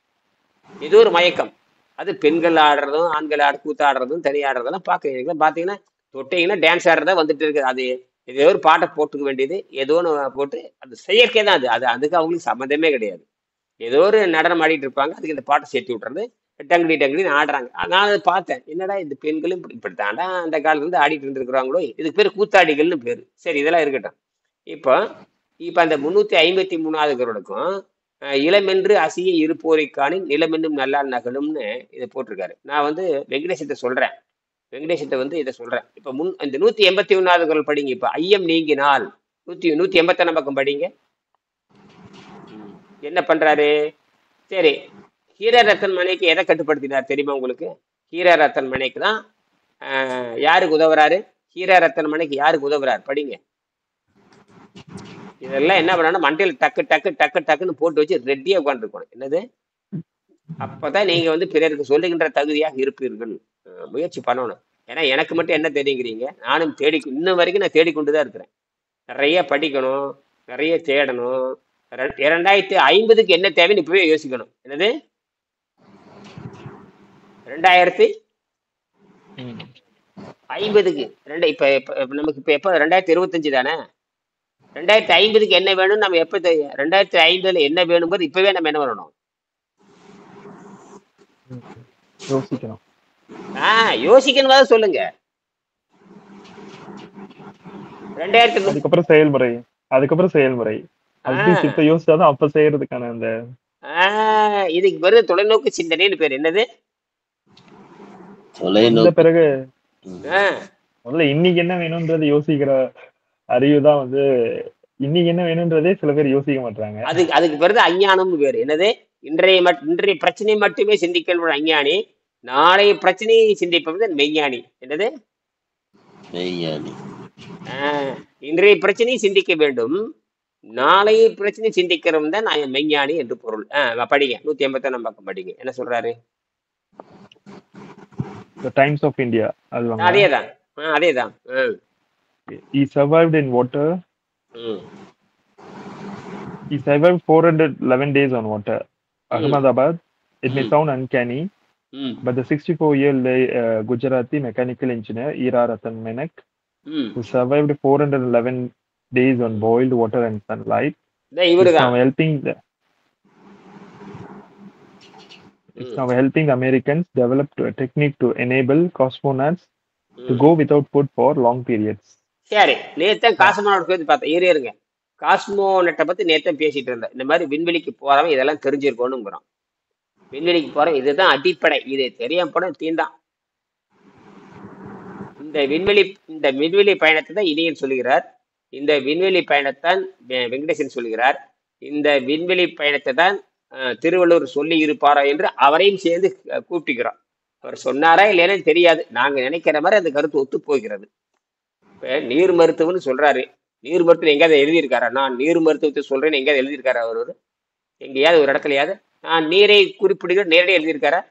ஏதோ ஒரு மயக்கம். அது பெண்கள் ஆடுறதும் ஆண்கள் கூத்தாடுறதும் தனி ஆடுறதெல்லாம் பார்க்குறீங்க. பார்த்தீங்கன்னா தொட்டிங்கன்னா டான்ஸ் ஆடுறதா வந்துட்டு இருக்குது. அது ஏதோ ஒரு பாட்டை போட்டுக்க வேண்டியது, ஏதோ ஒன்று போட்டு, அது செயற்கை தான். அதுக்கு அவங்களுக்கு சம்மந்தமே கிடையாது. ஏதோ ஒரு நடனம் ஆடிட்டு இருப்பாங்க, அதுக்கு இந்த பாட்டை சேர்த்து விட்டுறது, டங்கடி டங்கடின்னு ஆடுறாங்க. நான் அதை பார்த்தேன், என்னடா இந்த பெண்களும் இப்படித்தாண்டா அந்த காலத்துல இருந்து ஆடிட்டு இருந்துருக்குறாங்களோ, இதுக்கு பேர் கூத்தாடிகள்னு பேரு. சரி, இதெல்லாம் இருக்கட்டும். இப்போ அந்த 353வது குறளுக்கும் இளமென்று அசிய இருப்போரைக்கானின் நிலமென்னும் நல்லால் நகலும்னு இதை போட்டிருக்காரு. நான் வந்து வெங்கடேசத்தை சொல்றேன், வெங்கடேசத்தை வந்து இதை சொல்றேன். இப்ப இந்த 181வது குறள் படிங்க. இப்ப ஐயம் நீங்கினால் 181 பக்கம் படிங்க. என்ன பண்றாரு? சரி, ஹீரரத்தன் மனைக்கு எதை கட்டுப்படுத்தினார் தெரியுமா உங்களுக்கு? ஹீரரத்தன் மனைக்கு தான் யாருக்கு உதவுறாரு? ஹீரரத்தன் மனைக்கு யாருக்கு உதவுறாரு? படிங்க. இதெல்லாம் என்ன பண்ணணும், மண்டையில் டக்கு டக்கு டக்கு டக்குன்னு போட்டு வச்சு ரெட்டியா உட்காந்துருக்கணும். என்னது? அப்பதான் நீங்க வந்து பிறருக்கு சொல்லுகின்ற தகுதியாக இருப்பீர்கள். முயற்சி பண்ணணும். ஏன்னா எனக்கு மட்டும் என்ன தெரியுங்கிறீங்க, நானும் இன்னும் வரைக்கும் நான் தேடிக்கொண்டுதான் இருக்கிறேன். நிறைய படிக்கணும், நிறைய தேடணும். 2050க்கு என்ன தேவைன்னு இப்பவே யோசிக்கணும். என்னது? 2050க்கு இப்ப நமக்கு இப்ப எப்ப 2025 தானே? 2050க்கு என்ன வேணும் நம்ம எப்ப 2050ல என்ன வேணுங்கிறது இப்பவே நம்ம என்ன பண்ணணும்? யோசிக்கணும். யோசிக்கணும் சொல்லுங்க. 2000 அதுக்கப்புறம் செயல்முறை இப்ப யோசிச்சாதான் அப்ப செய்யறதுக்கான அந்த இதுக்கு பேரு தொலைநோக்கு சிந்தனைன்னு பேரு. என்னது? பிறகு முதல்ல இன்னைக்கு என்ன வேணும்ன்றது யோசிக்கிற அறிவுதான் வந்து இன்னைக்கு என்ன வேணும்ன்றதே சில பேர் யோசிக்க மாட்டாங்க. அதுக்கு பிறகு அஞ்ஞானம்னு பேரு. என்னது? இன்றைய பிரச்சனை மட்டுமே சிந்திக்கின்ற அஞ்ஞானி, நாளைய பிரச்சனையை சிந்திப்பது மெய்ஞானி. என்னது? மெய்ஞானி. இன்றைய பிரச்சனையை சிந்திக்க வேண்டும், நாளைய பிரச்சனை சிந்திக்கிறவன் தான் நான் மெய்ஞானி என்று பொருள். படிங்க 181 பக்கம் படிங்க. என்ன சொல்றாரு? Times of India. அதேதான். He survived in water. He survived 411 days on water. Ahmedabad. It may sound uncanny, but the 64-year Gujarati mechanical engineer Ira Ratan Menak, who survived 411 days on boiled water and sunlight, is now helping Americans develop a technique to enable cosmonauts to go without food for long periods. சரி, நேத்தான் cosmonaut பத்தி பார்த்தேன். இருங்க, காஸ்மோனட்டை பத்தி நேத்தான் பேசிட்டு இருந்தேன். இந்த மாதிரி விண்வெளிக்கு போறவன் இதெல்லாம் தெரிஞ்சிருக்கணுங்கிறோம். விண்வெளிக்கு போறவன் இதுதான் அடிப்படை. இது தெரியாம போன தீந்தான். இந்த விண்வெளி பயணத்தை தான் இனியன் சொல்லுகிறார். இந்த விண்வெளி பயணத்தான் வெங்கடேசன் சொல்லுகிறார். இந்த விண்வெளி பயணத்தை தான் திருவள்ளுவர் சொல்லி இருப்பாரா என்று அவரையும் சேர்ந்து கூப்பிட்டுக்கிறோம். அவர் சொன்னாரா இல்லைன்னு தெரியாது. நாங்க நினைக்கிற மாதிரி அந்த கருத்து ஒத்து போகிறது. இப்ப நீர் மருத்துவம்னு சொல்றாரு. நீர் மருத்துவம் எங்கேயாவது எழுதியிருக்காரா? நான் நீர் மருத்துவத்தை சொல்றேன்னு எங்கேயாவது எழுதியிருக்காரா? அவர் எங்கேயாவது ஒரு இடத்துலயாவது நான் நீரை குறிப்பிடுகிற நேரடியாக எழுதியிருக்காரா?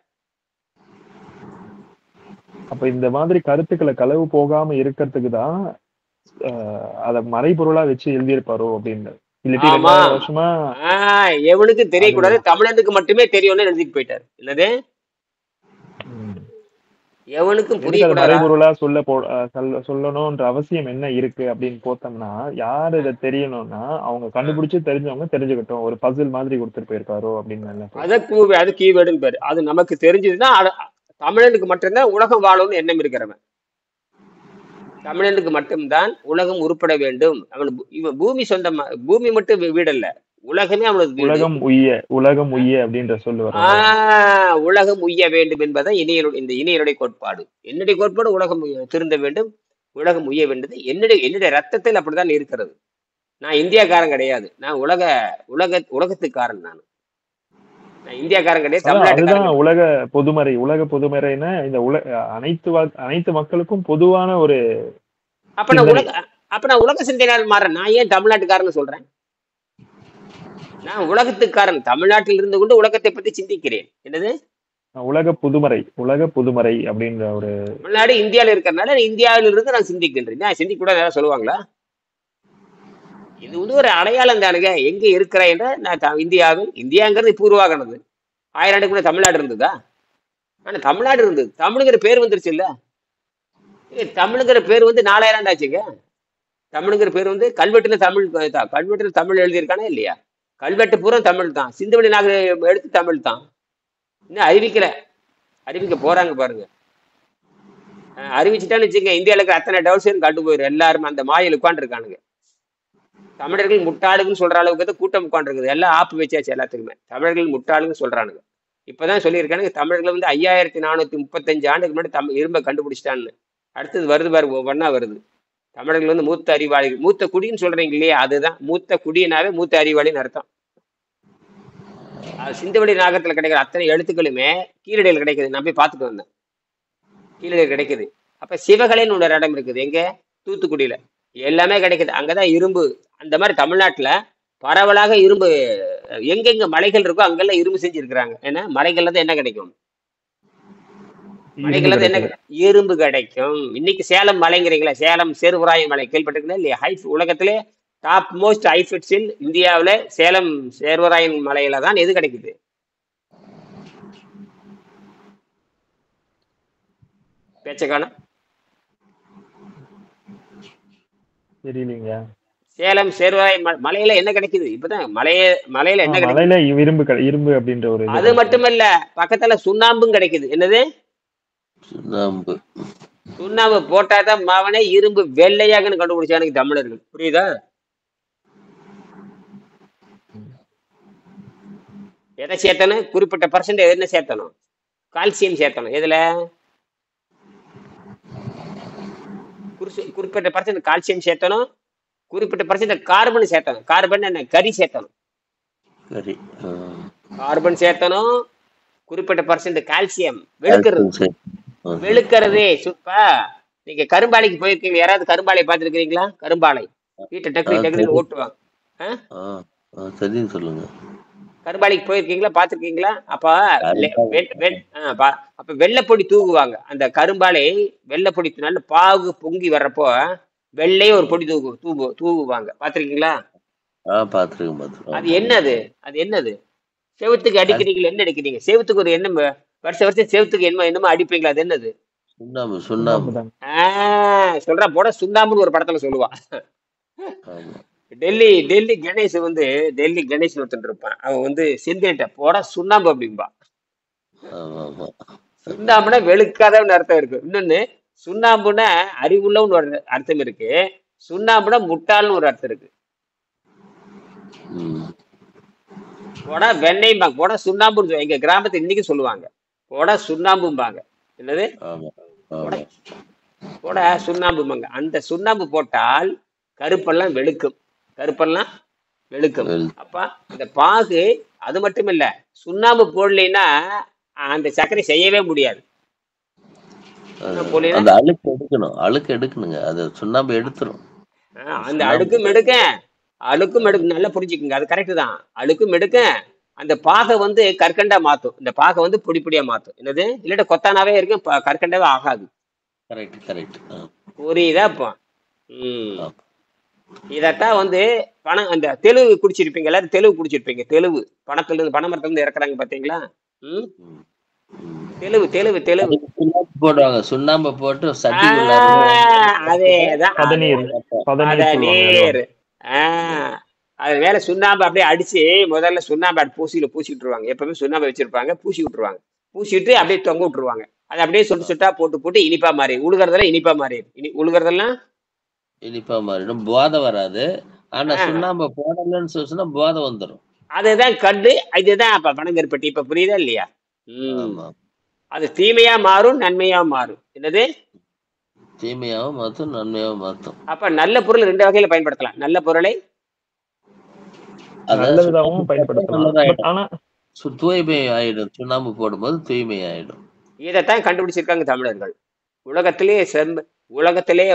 அப்ப இந்த மாதிரி கருத்துக்களை களவு போகாம இருக்கிறதுக்கு தான் அத மறைபொருளா வச்சு எழுதியிருப்பாரோ அப்படின்னு. வருஷமா எவனுக்கு தெரியக்கூடாது, தமிழனுக்கு மட்டுமே தெரியும்னு எழுதிட்டு போயிட்டாரு. என்னது? எவனுக்கும் மறைபொருளா சொல்லணும்ன்ற அவசியம் என்ன இருக்கு அப்படின்னு போத்தோம்னா, யாரு இதை தெரியணும்னா அவங்க கண்டுபிடிச்சு தெரிஞ்சவங்க தெரிஞ்சுக்கிட்டோம். ஒரு பசில் மாதிரி கொடுத்துட்டு போயிருக்காரோ அப்படின்னு. அது கீவேர்டுன்னு பேரு. அது நமக்கு தெரிஞ்சதுன்னா தமிழனுக்கு மட்டும்தான் உலகம் வாழும்னு எண்ணம் இருக்கிறவன். தமிழனுக்கு மட்டும்தான் உலகம் உருப்பட வேண்டும். இவன் பூமி சொந்தமா, பூமி மட்டும் வீடல்ல, உலகமே அவனுக்கு உலகம் உய்ய அப்படின்ற சொல்லுவார். உலகம் உய்ய வேண்டும் என்பதை இனியனுடைய கோட்பாடு. என்னுடைய கோட்பாடு உலகம் திருந்த வேண்டும், உலகம் உய்ய வேண்டியது என்னுடைய ரத்தத்தில் அப்படித்தான் இருக்கிறது. நான் இந்தியாக்காரன் கிடையாது, நான் உலகத்துக்காரன். நான் இந்தியாக்காரன் கிடையாது, தமிழ்நாட்டுக்காரன். உலக பொதுமறைன்னா இந்த அனைத்து மக்களுக்கும் பொதுவான ஒரு. அப்ப நான் உலக சிந்தனையாளர் மாறேன். நான் ஏன் தமிழ்நாட்டுக்காரன்னு சொல்றேன்? நான் உலகத்துக்காரன். தமிழ்நாட்டில் இருந்து கொண்டு உலகத்தை பத்தி சிந்திக்கிறேன். என்னது? உலக புதுமறை அப்படின்ற ஒரு. தமிழ்நாடு இந்தியாவில இருக்கிறதுனால இந்தியாவில இருந்து நான் சிந்திக்கின்றேன். நான் சிந்திக்க கூட யாராவது சொல்லுவாங்களா? இது வந்து ஒரு அடையாளம் தானுங்க. எங்க இருக்கிறேன் என்ற நான் இந்தியாங்கிறது பூர்வாகனது. 1000 ஆண்டுக்கு முன்னாடி தமிழ்நாடு இருந்ததா? ஆனா தமிழ்நாடு இருந்தது. தமிழுங்கிற பேர் வந்துருச்சு இல்ல? தமிழுங்கிற பேர் வந்து 4000 ஆண்டு ஆச்சுங்க. தமிழுங்கிற பேர் வந்து கல்வெட்டுல தமிழ் எழுதியிருக்கானே இல்லையா? கல்வெட்டு பூரா தமிழ் தான். சிந்துவெளி நாக எழுத்து தமிழ் தான். இன்னும் அறிவிக்க போறாங்க பாருங்க. அறிவிச்சுட்டான்னு வச்சுங்க, இந்தியாவில் இருக்கிற அத்தனை டவுட்ஸையும் கண்டு போயிடும். எல்லாரும் அந்த மாயில் உட்காந்துருக்கானுங்க. தமிழர்கள் முட்டாளுன்னு சொல்ற அளவுக்கு தான் கூட்டம் உட்காந்துருக்குது. எல்லாம் ஆப்பு வச்சாச்சு எல்லாத்துக்குமே. தமிழர்கள் முட்டாளுன்னு சொல்றானுங்க. இப்பதான் சொல்லியிருக்கானுங்க தமிழர்கள் வந்து 5435 ஆண்டுக்கு முன்னாடி இரும்பை கண்டுபிடிச்சிட்டான்னு. அடுத்தது வருது பாரு, ஒவ்வொன்னா வருது. தமிழர்கள் வந்து மூத்த அறிவாளிகள், மூத்த குடின்னு சொல்றீங்க இல்லையா? அதுதான் மூத்த குடியினாவே மூத்த அறிவாளின்னு அர்த்தம். சிந்துவெளி நாகத்துல கிடைக்கிற அத்தனை எழுத்துக்களுமே கீழடியில் கிடைக்குது. நான் போய் பார்த்துட்டு வந்தேன். கீழே கிடைக்குது. அப்ப சிவகலைன்னு ஒரு இடம் இருக்குது எங்க? தூத்துக்குடியில. எல்லாமே கிடைக்குது. அங்கதான் இரும்பு. அந்த மாதிரி தமிழ்நாட்டுல பரவலாக இரும்பு எங்கெங்க மலைகள் இருக்கோ அங்கெல்லாம் இரும்பு செஞ்சு இருக்கிறாங்க. ஏன்னா மலைகள்ல தான் என்ன கிடைக்கும்? இரும்பு மலைகள்ல தான் என்ன கிடைக்குது. இரும்பு கிடைக்கும். இன்னைக்கு சேலம் மலைங்கிறீங்களா? சேலம் சேர்வராயன் மலை கேள்விப்பட்டிருக்கீங்களா இல்லையா? உலகத்திலே டாப் மோஸ்ட் ஹைஃபிட்ஸில் இந்தியாவுல சேலம் சேர்வராயன் மலையில தான் எது கிடைக்குது? பேச்சக்கான தெரியலீங்க. சேலம் சேர்வராயன் மலையில என்ன கிடைக்குது? இப்பதான் மலையில என்ன கிடைக்குது? மலையில இரும்பு அப்படின்ற ஒரு இது அது கிடைக்குது. மட்டுமல்ல, பக்கத்துல சுண்ணாம்பும் கிடைக்குது. என்னது? சுண்ணாம்பு. சுண்ணாம்பு போட்டாதான் மாவனே இரும்பு வெள்ளையாகன்னு கண்டுபிடிச்சானுங்க தமிழர்கள். புரியுதா? எதை சேர்த்தணும்? குறிப்பிட்ட பர்சன்ட் என்ன சேர்த்தணும்? கால்சியம் சேர்த்தணும். எதுல? குறிப்பிட்ட பர்சன்ட் கால்சியம் சேர்த்தணும். குறிப்பிட்ட பர்சன்ட் கார்பன் சேர்த்தணும். கார்பன் என்ன? கரி சேர்த்தணும். சரி. கார்பன் சேர்த்தணும். குறிப்பிட்ட பர்சன்ட் கால்சியம். வெளுக்கிறதே சுப்பா. நீங்க கரும்பாலைக்கு போயிருக்கீங்க? யாராவது கரும்பாலை பார்த்துருக்கீங்களா? கரும்பாலை வீட்டை டக்கு டக்குன்னு ஓட்டுவாங்க. சொல்லுங்க. கரும்பாலைக்கு போயிருக்கீங்களா? பார்த்துருக்கீங்களா? அப்ப அப்ப வெள்ளைப்பொடி தூக்குவாங்க. அந்த கரும்பாலை வெள்ளைப்பொடி நல்ல பாகு பொங்கி வர்றப்போ வெள்ளையே ஒரு பொடி தூக்குவாங்க. பார்த்துருக்கீங்களா? அது என்னது? அது என்னது? செவத்துக்கு அடிக்கிறீங்களா? என்ன அடிக்கிறீங்க? செவத்துக்கு ஒரு எண்ணம் வருஷம் செவத்துக்கு என்னமோ அடிப்பீங்களா? அது என்னது? சொல்ற போட சுண்ணாம்புன்னு ஒரு படத்துல சொல்லுவா. டெல்லி கணேஷ் டெல்லி கணேஷ் ஒருத்தன் இருப்பான். அவன் செந்திட்ட போட சுண்ணாம்பு அப்படின்பா. சுண்ணாம்புனா வெளுக்காதவன்னு அர்த்தம் இருக்கு. இன்னொன்னு சுண்ணாம்புனா அறிவுள்ளவன்னு ஒரு அர்த்தம் இருக்கு. சுண்ணாம்புனா முட்டாள்னு ஒரு அர்த்தம் இருக்கு. போடா வெண்ணெய்பாங்க. போடா சுண்ணாம்புன்னு எங்க கிராமத்தை இன்னைக்கு சொல்லுவாங்க. போடா சுண்ணாம்பும்பாங்க. என்னது? போடா சுண்ணாம்பும்பாங்க. அந்த சுண்ணாம்பு போட்டால் கருப்பெல்லாம் வெளுக்கும். அப்ப இந்த பாகு அது மட்டும் இல்ல, சுண்ணாம்பு போடலைன்னா அந்த சர்க்கரை செய்யவே முடியாது. அழுக்கு எடுக்கணுங்க. அது சுண்ணாம்பு எடுத்துரும். அந்த அழுக்கும் எடுக்க நல்லா புரிஞ்சுக்குங்க. அது கரெக்ட் தான். அழுக்கும் எடுக்க அந்த பாகை கற்கண்டா மாத்தும். இந்த பாகை பொடியா மாத்தும். என்னது? இல்லாட்ட கொத்தானாவே இருக்கும், கற்கண்டாவே ஆகாது. புரியுதா? இப்போ இதத்தான் பணம் அந்த தெலுங்கு குடிச்சிருப்பீங்க. எல்லாரும் தெலுங்கு குடிச்சிருப்பீங்க. தெலுங்கு பனைமரத்துல இருந்து இறக்குறாங்க பாத்தீங்களா? தெலுங்கு போடுவாங்க. சுண்ணாம்பு போட்டு அதேதான். அது மேல சுண்ணாம்பு அப்படியே அடிச்சு முதல்ல சுண்ணாம்பு பூசியில பூசி விட்டுருவாங்க. எப்பவுமே சுண்ணாம்பு வச்சிருப்பாங்க, பூசி விட்டுருவாங்க. பூசிட்டு அப்படியே தொங்க விட்டுருவாங்க. அது அப்படியே சுட்டா போட்டு இனிப்பா மாறி உழுகிறதெல்லாம் இனிப்பா மாறி உழுகிறதெல்லாம் இனிப்பா மாறிடும். போதை வராது. ஆனா சுண்ணாம்பு போடலன்னு சொன்னா போதை வந்துடும். அதுதான் கண்டு. இதுதான் அப்ப பனங்கருப்பட்டி. இப்ப புரியுதா இல்லையா? அது தீமையா மாறும், நன்மையா மாறும். என்னது? தீமையாவும் மாத்தும், நன்மையாவும் மாத்தும். அப்ப நல்ல பொருள் ரெண்டு வகையில பயன்படுத்தலாம். நல்ல பொருளை நல்லதாகவும் பயன்படுத்தலாம். தூய்மை ஆயிடும். சுண்ணாம்பு போடும்போது தூய்மை ஆயிடும். இதைத்தான் கண்டுபிடிச்சிருக்காங்க தமிழர்கள். உலகத்திலே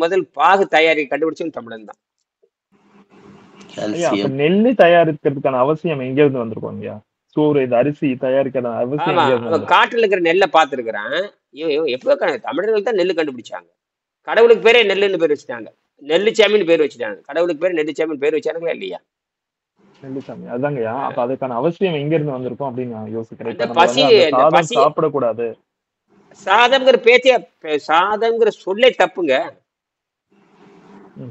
முதல் பாகு தயாரிக்க கண்டுபிடிச்சது தமிழன் தான். நெல்லு தயாரிக்கிறதுக்கான அவசியம் எங்க இருந்து வந்திருக்கோங்க? சோறு, இது அரிசி தயாரிக்கிற அவசியம். காட்டுல இருக்கிற நெல்லை பார்த்துருக்கிறான். எப்போ தமிழர்கள் தான் நெல்லு கண்டுபிடிச்சாங்க. கடவுளுக்கு பேரே நெல்லுன்னு பேர் வச்சுட்டாங்க. நெல்லுச்சாமின்னு பேர் வச்சுட்டாங்க. கடவுளுக்கு பேர் நெல்லுச்சாமின்னு பேர் வச்சானுங்களா இல்லையா? நெல்லுச்சாமி அதாங்கய்யா. அப்ப அதுக்கான அவசியம் எங்க இருந்து வந்திருக்கும் அப்படின்னு நான் யோசிக்கிறேன். சாப்பிடக்கூடாது சாதம்ங்கிற பேச்சே, சாதம்ங்கிற சொல்லே தப்புங்க.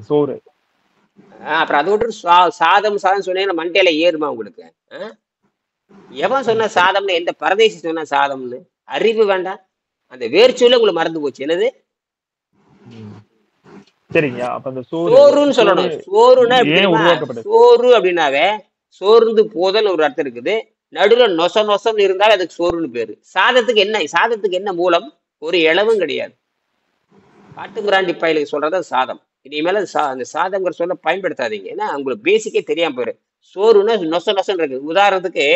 சோறு. அப்புறம் அதை விட்டு சாதம் சொன்னீங்கன்னா மண்டையில ஏறுமா உங்களுக்கு? எவன் சொன்ன சாதம்னு? எந்த பரதேசி சொன்ன சாதம்னு? அறிவு வேண்டாம். அந்த வேர்ச்சொல்ல உங்களுக்கு மறந்து போச்சு. என்னது? சரிங்க. அப்ப அந்த சோறுன்னு சொல்லணும். சோறுனா சோறு அப்படின்னாவே சோர்ந்து போதல் ஒரு அர்த்தம் இருக்குது. நடுவுல நொசம் இருந்தாலும் அதுக்கு சோறுன்னு பேரு. சாதத்துக்கு என்ன மூலம்? ஒரு இளவும் கிடையாது. காட்டு மிராண்டி பயிலுக்கு சொல்றது சாதம். இனிமேல அந்த சாதம்ங்கிற சொல்ல பயன்படுத்தாதீங்க. ஏன்னா உங்களுக்கு பேசிக்கே தெரியாம போயிரு. சோறுன்னா நொசம் இருக்கு. உதாரணத்துக்கு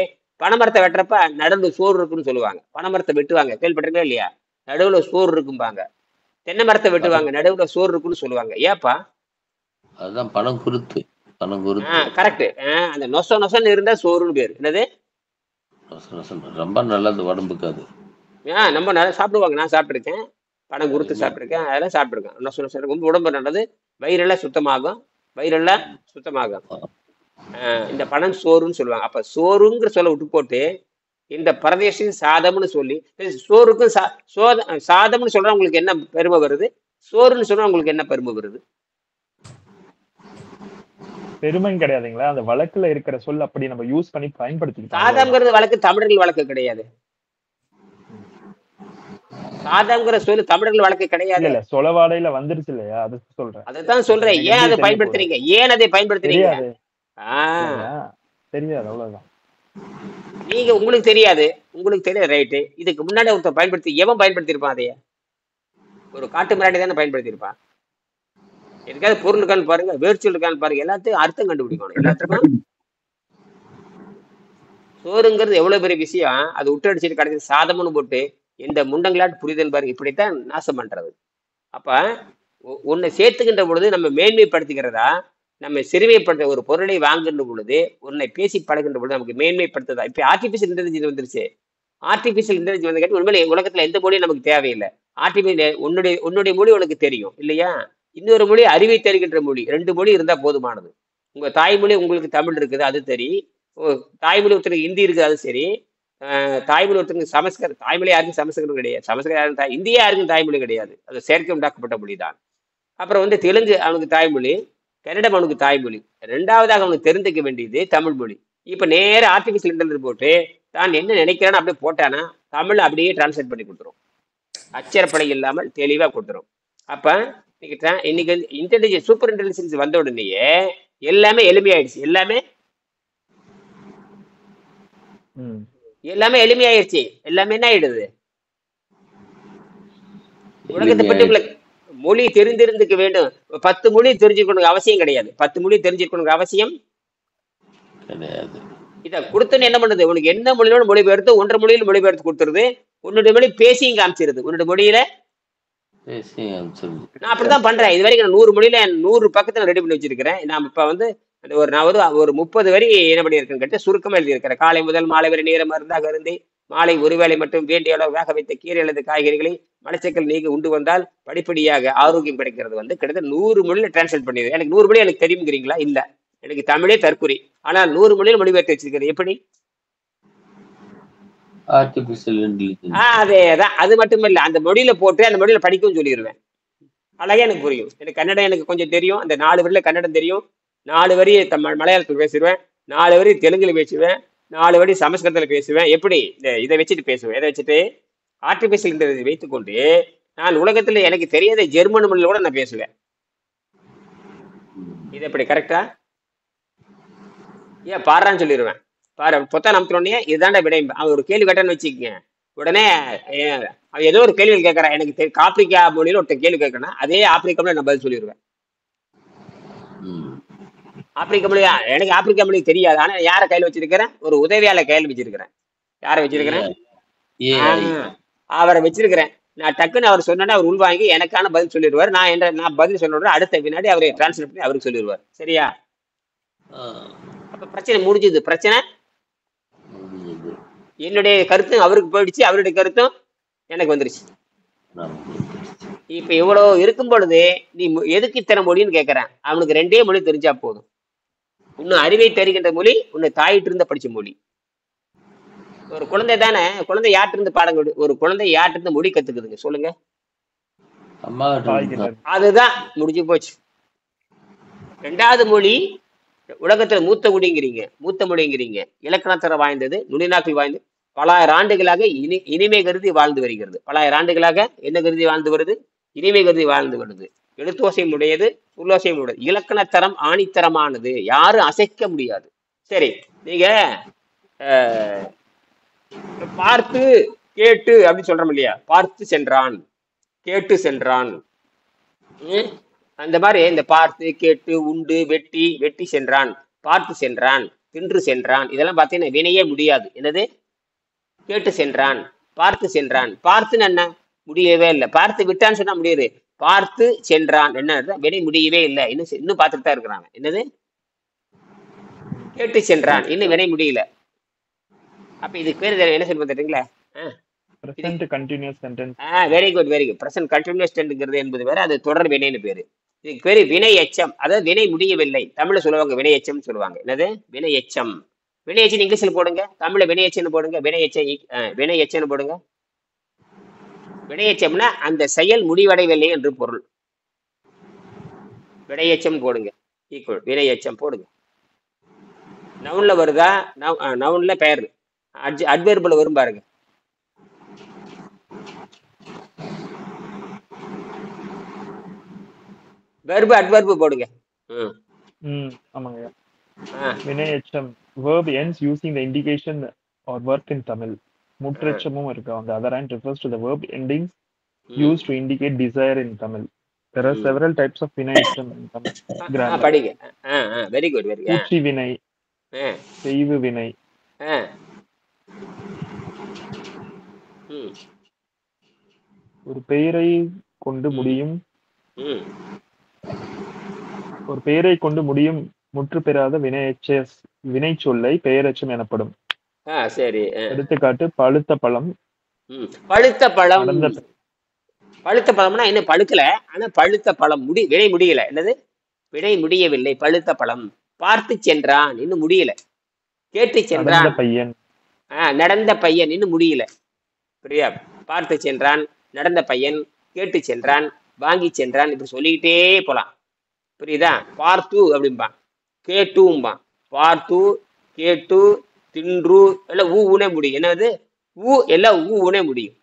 பனைமரத்தை வெட்டுறப்ப நடுவு சோறு இருக்குன்னு சொல்லுவாங்க. பனைமரத்தை வெட்டுவாங்க. கேள்விப்பட்டிருக்கா இல்லையா? நடுவுல சோறு இருக்கும்பாங்க. தென்னை மரத்தை வெட்டுவாங்க, நடுவுல சோறு இருக்குன்னு சொல்லுவாங்க. ஏப்பா? அதுதான் பணம் குருத்து. பணம் குருத்து. கரெக்ட். அந்த நொச நொசன்னு இருந்தா சோறுன்னு பேரு. என்னது? ரொம்ப நல்லது உடம்புக்கு அது. நம்ம நல்லா சாப்பிடுவாங்க. நான் சாப்பிட்டுருக்கேன், பணம் கொடுத்து சாப்பிட்டுருக்கேன், அதெல்லாம் சாப்பிட்டுருக்கேன். நொச நொச ரொம்ப உடம்பு நல்லது, வயிறெல்லாம் சுத்தமாகும், வயிறெல்லாம் சுத்தமாகும். இந்த பணம் சோறுன்னு சொல்லுவாங்க. அப்ப சோறுங்கிற சொல்ல விட்டு போட்டு இந்த பரதேசின் சாதம்னு சொல்லி, சோறுக்கும் சாதம்னு சொல்ற உங்களுக்கு என்ன பெருமை வருது? சோறுன்னு சொல்ற உங்களுக்கு என்ன பெருமை வருது? பெருமை கிடையாதுங்களா, அந்த வழக்குல இருக்கிற சொல் அப்படி நம்ம யூஸ் பண்ணி பயன்படுத்திக்கிட்டோம். சாதம்ங்கிறது வழக்கு தமிழர்கள் வழக்கு கிடையாது. சாதம்ங்கிற சொல்லு தமிழர்கள் வழக்கு கிடையாது. இல்ல சொலவாடையில வந்துருச்சு இல்லையா, அது சொல்றேன். அதான் சொல்றேன். ஏன் அதை பயன்படுத்துறீங்க? ஏன் அதை பயன்படுத்துறீங்க? தெரியாது, அவ்வளவுதான். நீங்க உங்களுக்கு தெரியாது, ரைட்டு. இதுக்கு முன்னாடி ஒருத்தர் பயன்படுத்தி, எவன் பயன்படுத்தியிருப்பான்? அதைய ஒரு காட்டு மிராண்டி தானே பயன்படுத்தியிருப்பான். எதுக்காவது பொருள் இருக்கான்னு பாருங்க, வேர்ச்சல் இருக்கான்னு பாருங்க, எல்லாத்தையும் அர்த்தம் கண்டுபிடிக்கணும். எல்லாத்துக்கும் சோறுங்கிறது எவ்வளவு பெரிய விஷயம், அது விட்டு அடிச்சுட்டு கிடைச்சது சாதம்னு போட்டு இந்த முண்டங்களாட்டு புரிதல் பாருங்க, இப்படித்தான் நாசம் பண்றது. அப்ப உன்னை சேர்த்துக்கின்ற பொழுது நம்ம மேன்மைப்படுத்துகிறதா, நம்ம சிறுமைப்படுத்த ஒரு பொருளை வாங்குகின்ற பொழுது, உன்னை பேசி பழகின்ற பொழுது நமக்கு மேன்மைப்படுத்துதா? இப்ப ஆர்டிபிஷியல் இன்டெலிஜென்ஸ் வந்துருச்சு. ஆர்டிபிஷியல் இன்டெலிஜென்ஸ் வந்து கேட்டு உண்மையிலே உலகத்துல எந்த மொழியும் நமக்கு தேவையில்லை. ஆர்டிபிஷியல் உன்னுடைய மொழி உனக்கு தெரியும் இல்லையா? இன்னொரு மொழி அறிவை தருகின்ற மொழி, 2 மொழி இருந்தா போதுமானது. உங்க தாய்மொழி உங்களுக்கு தமிழ் இருக்குது, அது சரி. தாய்மொழி ஒருத்தருக்கு ஹிந்தி இருக்குது, அது சரி. தாய்மொழி ஒருத்தருக்கு சமஸ்கிருதம், தாய்மொழி யாருக்கும் சமஸ்கிருதம் கிடையாது, சமஸ்கிருதம் யாருக்கும் இந்தியா யாருக்கும் தாய்மொழி கிடையாது, அது செயற்கை உண்டாக்கப்பட்ட மொழி தான். அப்புறம் வந்து தெலுங்கு அவனுக்கு தாய்மொழி, கன்னடம் அவனுக்கு தாய்மொழி. 2வதாக அவனுக்கு தெரிந்துக்க வேண்டியது தமிழ் மொழி. இப்ப நேர ஆர்டிபிஷியல் இன்டெலிஜென்ஸ் போட்டு தான் என்ன நினைக்கிறான்னு அப்படியே போட்டானா தமிழ் அப்படியே டிரான்ஸ்லேட் பண்ணி கொடுத்துரும், அச்சரப்படை இல்லாமல் தெளிவா கொடுத்துரும். அப்ப இன்னைக்கு இன்டெலிஜென்ஸ், சூப்பர் இன்டெலிஜென்ஸ் வந்த உடனேயே எல்லாமே எளிமையாயிடுச்சு. எல்லாமே எளிமையாயிருச்சு. எல்லாமே என்ன ஆயிடுது? உலகத்தை பற்றி மொழி தெரிந்திருந்துக்க வேண்டும். 10 மொழி தெரிஞ்சுக்கணும் அவசியம் கிடையாது. 10 மொழி தெரிஞ்சுக்கணும் அவசியம் கிடையாது. இத கொடுத்துன்னு என்ன பண்ணுது? உனக்கு என்ன மொழியோட மொழிபெயர்த்து 1.5 மொழியில் மொழிபெயர்த்து கொடுத்துருது. உன்னுடைய மொழி பேசியும் காமிச்சிருது. உன்னுடைய மொழியில நான் அப்படிதான் பண்றேன். இது வரைக்கும் நான் 100 மொழியில 100 பக்கத்துல ரெடி பண்ணி வச்சிருக்கிறேன். நான் இப்ப வந்து ஒரு 30 வரி என்ன பண்ணியிருக்கேன்னு கேட்டு சுருக்கமா எழுதியிருக்கிறேன். காலை முதல் மாலை வரை நேரம் மருந்தாக அருந்தி மாலை ஒருவேளை மட்டும் வேண்டிய அளவு வேக வைத்த கீரை அல்லது காய்கறிகளை மலச்சிக்கல் நீங்க உண்டு வந்தால் படிப்படியாக ஆரோக்கியம் கிடைக்கிறது. வந்து கிட்டத்தட்ட 100 மொழியில டிரான்ஸ்லேட் பண்ணிடுது. எனக்கு 100 மொழி எனக்கு தெரியுங்கிறீங்களா? இல்ல, எனக்கு தமிழே தற்குறி. ஆனால் 100 மொழியில் மொழிபெயர்த்து வச்சிருக்கிறது. எப்படி? அதேதான். அது மட்டும் இல்ல, அந்த மொழியில போட்டு அந்த மொழியில படிக்கவும் சொல்லிடுவேன். அழகா எனக்கு புரியும். எனக்கு கன்னடம் எனக்கு கொஞ்சம் தெரியும். அந்த 4 வரியில கன்னடம் தெரியும். 4 வரி மலையாளத்தில் பேசிடுவேன். 4 வரி தெலுங்குல பேசுவேன். 4 வரி சமஸ்கிருதத்துல பேசுவேன். எப்படி? இதை வச்சுட்டு பேசுவேன். இதை வச்சுட்டு ஆர்டிபிஷியல் இன்டெலிஜென்ஸ் வைத்துக்கொண்டு நான் உலகத்துல எனக்கு தெரியாத ஜெர்மன் மொழியில கூட நான் பேசுவேன். இது எப்படி கரெக்டா? ஏன் பாடுறான்னு சொல்லிடுவேன். பாரு பொத்தான் அமுத்தினோடனே இதுதான்டா விடை. அவன் ஒரு கேள்வி கேட்டான்னு வச்சுக்கங்க, உடனே அவன் ஏதோ ஒரு கேள்வி கேட்கறான். எனக்கு ஆப்பிரிக்கா மொழியில ஒருத்தர் கேள்வி கேட்கறேன், அதே ஆப்பிரிக்கா மொழி நான் பதில் சொல்லிடுவேன். ஆப்பிரிக்கா மொழியா? எனக்கு ஆப்பிரிக்கா மொழி தெரியாது. ஆனா யாரை கையில வச்சிருக்கிறேன்? ஒரு உதவியாளர் கையில வச்சிருக்கிறேன். யாரை வச்சிருக்கிறேன்? அவரை வச்சிருக்கிறேன். நான் டக்குன்னு அவர் சொன்னா அவர் உள்வாங்கி எனக்கான பதில் சொல்லிடுவார். நான் பதில் சொல்லிடுறேன். அடுத்த வினாடி அவரை டிரான்ஸ்லேட் பண்ணி அவருக்கு சொல்லிடுவார். சரியா? அப்ப பிரச்சனை முடிஞ்சது. பிரச்சனை என்னுடைய கருத்தும் அவருக்கு போயிடுச்சு, அவருடைய கருத்தும் எனக்கு வந்துருச்சு. இப்ப இவ்வளவு இருக்கும் பொழுது நீ எதுக்கு இத்தனை மொழின்னு கேட்கறேன்? அவனுக்கு 2 மொழி தெரிஞ்சா போதும். இன்னும் அறிவை தருகின்ற மொழி உன்னை தாயிட்டு இருந்து படிச்ச மொழி. ஒரு குழந்தை தானே, குழந்தை யார்ட்டு இருந்து பாடங்கள், ஒரு குழந்தை யார்ட்டு இருந்து மொழி கத்துக்குதுங்க சொல்லுங்க? அதுதான் முடிஞ்சு போச்சு. 2வது மொழி உலகத்துல மூத்த மொழிங்கிறீங்க, இலக்கணத்தரம் வாய்ந்தது, நுனிநாக்கள் வாய்ந்தது, பலாயிரம் ஆண்டுகளாக இனிமை கருதி வாழ்ந்து வருகிறது. பலாயிரம் ஆண்டுகளாக என்ன கருதி வாழ்ந்து வருது? இனிமை கருதி வாழ்ந்து வருது. எழுத்தோசையும் உடையது, சொல்லோசையும் உடையது, இலக்கணத்தரம் ஆணித்தரமானது, யாரும் அசைக்க முடியாது. சரி, நீங்க பார்த்து கேட்டு அப்படின்னு சொல்றோம் இல்லையா? பார்த்து சென்றான், கேட்டு சென்றான். அந்த மாதிரி இந்த பார்த்து கேட்டு உண்டு வெட்டி சென்றான், பார்த்து சென்றான், தின்று சென்றான், இதெல்லாம் பார்த்தீங்கன்னா வினையே முடியாது. என்னது? கேட்டு சென்றான், பார்த்து சென்றான். பார்த்துன்னு என்ன? முடியவே இல்லை. பார்த்து விட்டான்னு சொன்னா முடியுது. பார்த்து சென்றான் என்ன அர்த்தம்? வினை முடியவே இல்லை, இன்னும் பார்த்துட்டு தான் இருக்கிறாங்க. என்னது? கேட்டு சென்றான், இன்னும் வினை முடியல. அப்ப இதுக்கு பேரு என்ன சொல்லுங்க தெரியுங்களா? Present continuous sentence. Very good very good. Present continuous டென்ஸ்ங்கிறது என்பது வேற, அது தொடர் வினைன்னு பேரு. இதுக்கு பேரு வினை எச்சம். அதாவது வினை முடியவில்லை. தமிழ்ல சொல்லுவாங்க வினை எச்சம் சொல்லுவாங்க. என்னது? வினை எச்சம். வினை எச்சம் இங்கிலீஷ்ல போடுங்க, தமிழ்ல வினை எச்சம்னு போடுங்க. வினை எச்சம்னு போடுங்க. வினை எச்சம்னா அந்த செயல் முடிவடையவில்லை என்று பொருள். வினை எச்சம் போடுங்க. ஈக்குவல் வினை எச்சம் போடுங்க. நவுன்ல வருதா? நவுன்ல பெயர். அட்வெர்புல வரும் பாருங்க. வெர்பு அட்வெர்பு போடுங்க. ஆமாங்க. வினை எச்சம் verb ends using the indication or work in Tamil. முற்றெச்சமும் இருக்கு. On the other hand, refers to the verb endings used to indicate desire in Tamil. There are several types of வினை எச்சம் in Tamil. படிங்க. Very good very good. பூச்சி வினை, செய்வு வினை. ஒரு பெயரை கொண்டு முடியும் முற்று பெறாத வினை சொல்லை பெயரெச்சம் எனப்படும். சரி. எடுத்துக்காட்டு பழுத்த பழம். பழுத்த பழம்னா என்ன? பழுக்கல, ஆனா பழுத்த பழம் வினை முடியல. என்னது? வினை முடியவில்லை, பழுத்த பழம். பார்த்து சென்றான், இன்னும் முடியல. கேட்டு சென்றான், நடந்த பையன், இன்னும் முடியல. புரியா? பார்த்து சென்றான், நடந்த பையன், கேட்டு சென்றான், வாங்கி சென்றான், இப்படி சொல்லிக்கிட்டே போலாம். புரியுதா? பார்த்து அப்படிம்பான், கேட்டும்பான். பார்த்து, கேட்டு, தின்று எல்லாம் ஊனே முடியும். என்னது? எல்லாம் ஊனே முடியும்.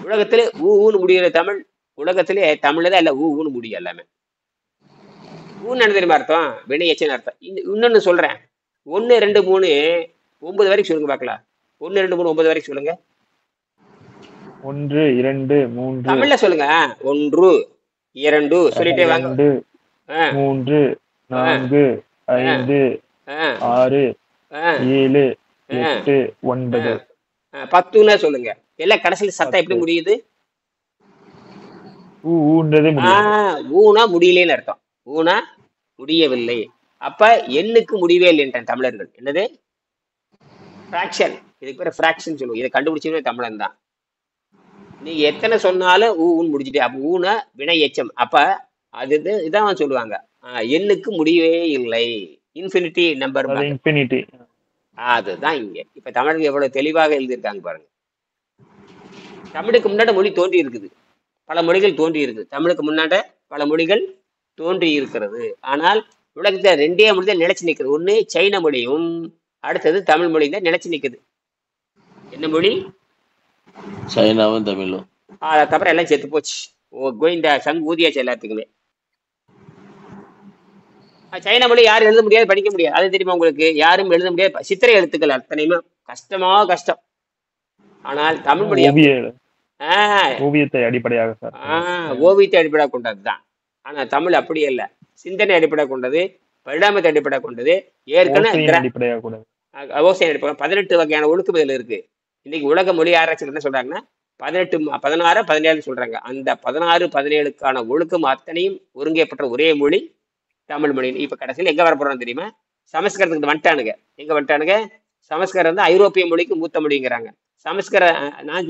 உலகத்திலே ஊன்னு முடிகிற தமிழ். உலகத்திலே தமிழ்ல தான் எல்லாம் ஊன்னு முடியும் எல்லாமே. ஊன்னு என்ன தெரியுமா அர்த்தம்? வினை எச்சன்னு அர்த்தம். இன்னொன்னு சொல்றேன். 1 2 3 9 வரைக்கும் சொல்லுங்க பார்க்கலாம். 1 2 3 9 வரைக்கும் சொல்லுங்க. 1 2 3 தமிழ்ல சொல்லுங்க. 1 2 சொல்லிட்டே வாங்க. 3 4 5 6 7 8 9 10ன்னு சொல்லுங்க. எல்லாம் கடைசியில சத்தம் எப்படி முடியுது? ஊனா முடியலன்னு அர்த்தம். ஊனா முடியவில்லை. அப்ப எண்ணுக்கு முடியவே இல்லைன்றான் தமிழர்கள். என்னது? ஃபிராக்ஷன். இதுக்கு பேர் ஃபிராக்ஷன் சொல்லுவோம். இதை கண்டுபிடிச்சே தமிழன் தான். நீங்க எத்தனை சொன்னாலும் ஊன்னு முடிச்சுட்டே. அப்ப ஊனா வினை எச்சம். அப்ப அது இதான் சொல்லுவாங்க, எண்ணுக்கு முடியவே இல்லை. Infinity number. இன்ஃபினிட்டி. அதுதான் இங்க. இப்ப தமிழர்கள் எவ்வளவு தெளிவாக எழுதியிருக்காங்க பாருங்க. தமிழுக்கு முன்னாடி மொழி தோன்றி இருக்குது, பல மொழிகள் தோன்றி இருக்குது. தமிழுக்கு முன்னாடி பல மொழிகள் தோன்றி இருக்கிறது. ஆனால் உலகத்துல 2 மொழி தான் நிலைச்சு நிற்குது. ஒண்ணு சைன மொழியும், அடுத்தது தமிழ் மொழி தான் நிலைச்சு நிற்குது. என்ன மொழி? சைனாவும் தமிழும். அதை தவிர எல்லாம் செத்து போச்சு. கோவிந்தா சங்கு ஊதியாச்சு எல்லாத்துக்குமே. சைனா மொழி யாரும் எழுத முடியாது, படிக்க முடியாது. அது தெரியுமா உங்களுக்கு? யாரும் எழுத முடியாது. சித்திரை எழுத்துக்கள் அத்தனையுமே கஷ்டம். ஆனால் தமிழ் மொழி ஓவியத்தை அடிப்படையாக கொண்டதுதான். ஆனா தமிழ் அப்படி இல்ல. சிந்தனை அடிப்படையாக கொண்டது, பரிணாமத்தை அடிப்படையாக கொண்டது. ஏற்கனவே 18 வகையான ஒழுக்கம் இருக்கு. இன்னைக்கு உலக மொழி ஆராய்ச்சிகள் என்ன சொல்றாங்கன்னா 18 16 17 சொல்றாங்க. அந்த 16 17க்கான ஒழுக்கம் அத்தனையும் ஒருங்கேற்பட்ட ஒரே மொழி தமிழ் மொழி. இப்ப கடைசியில் எங்க வரப்போறோம் தெரியுமா? சமஸ்கிருதத்துக்கு வந்துட்டானுங்க. எங்க வந்துட்டானுங்க? சமஸ்கிருதம் வந்து ஐரோப்பிய மொழிக்கு மூத்த மொழிங்கிறாங்க. நான்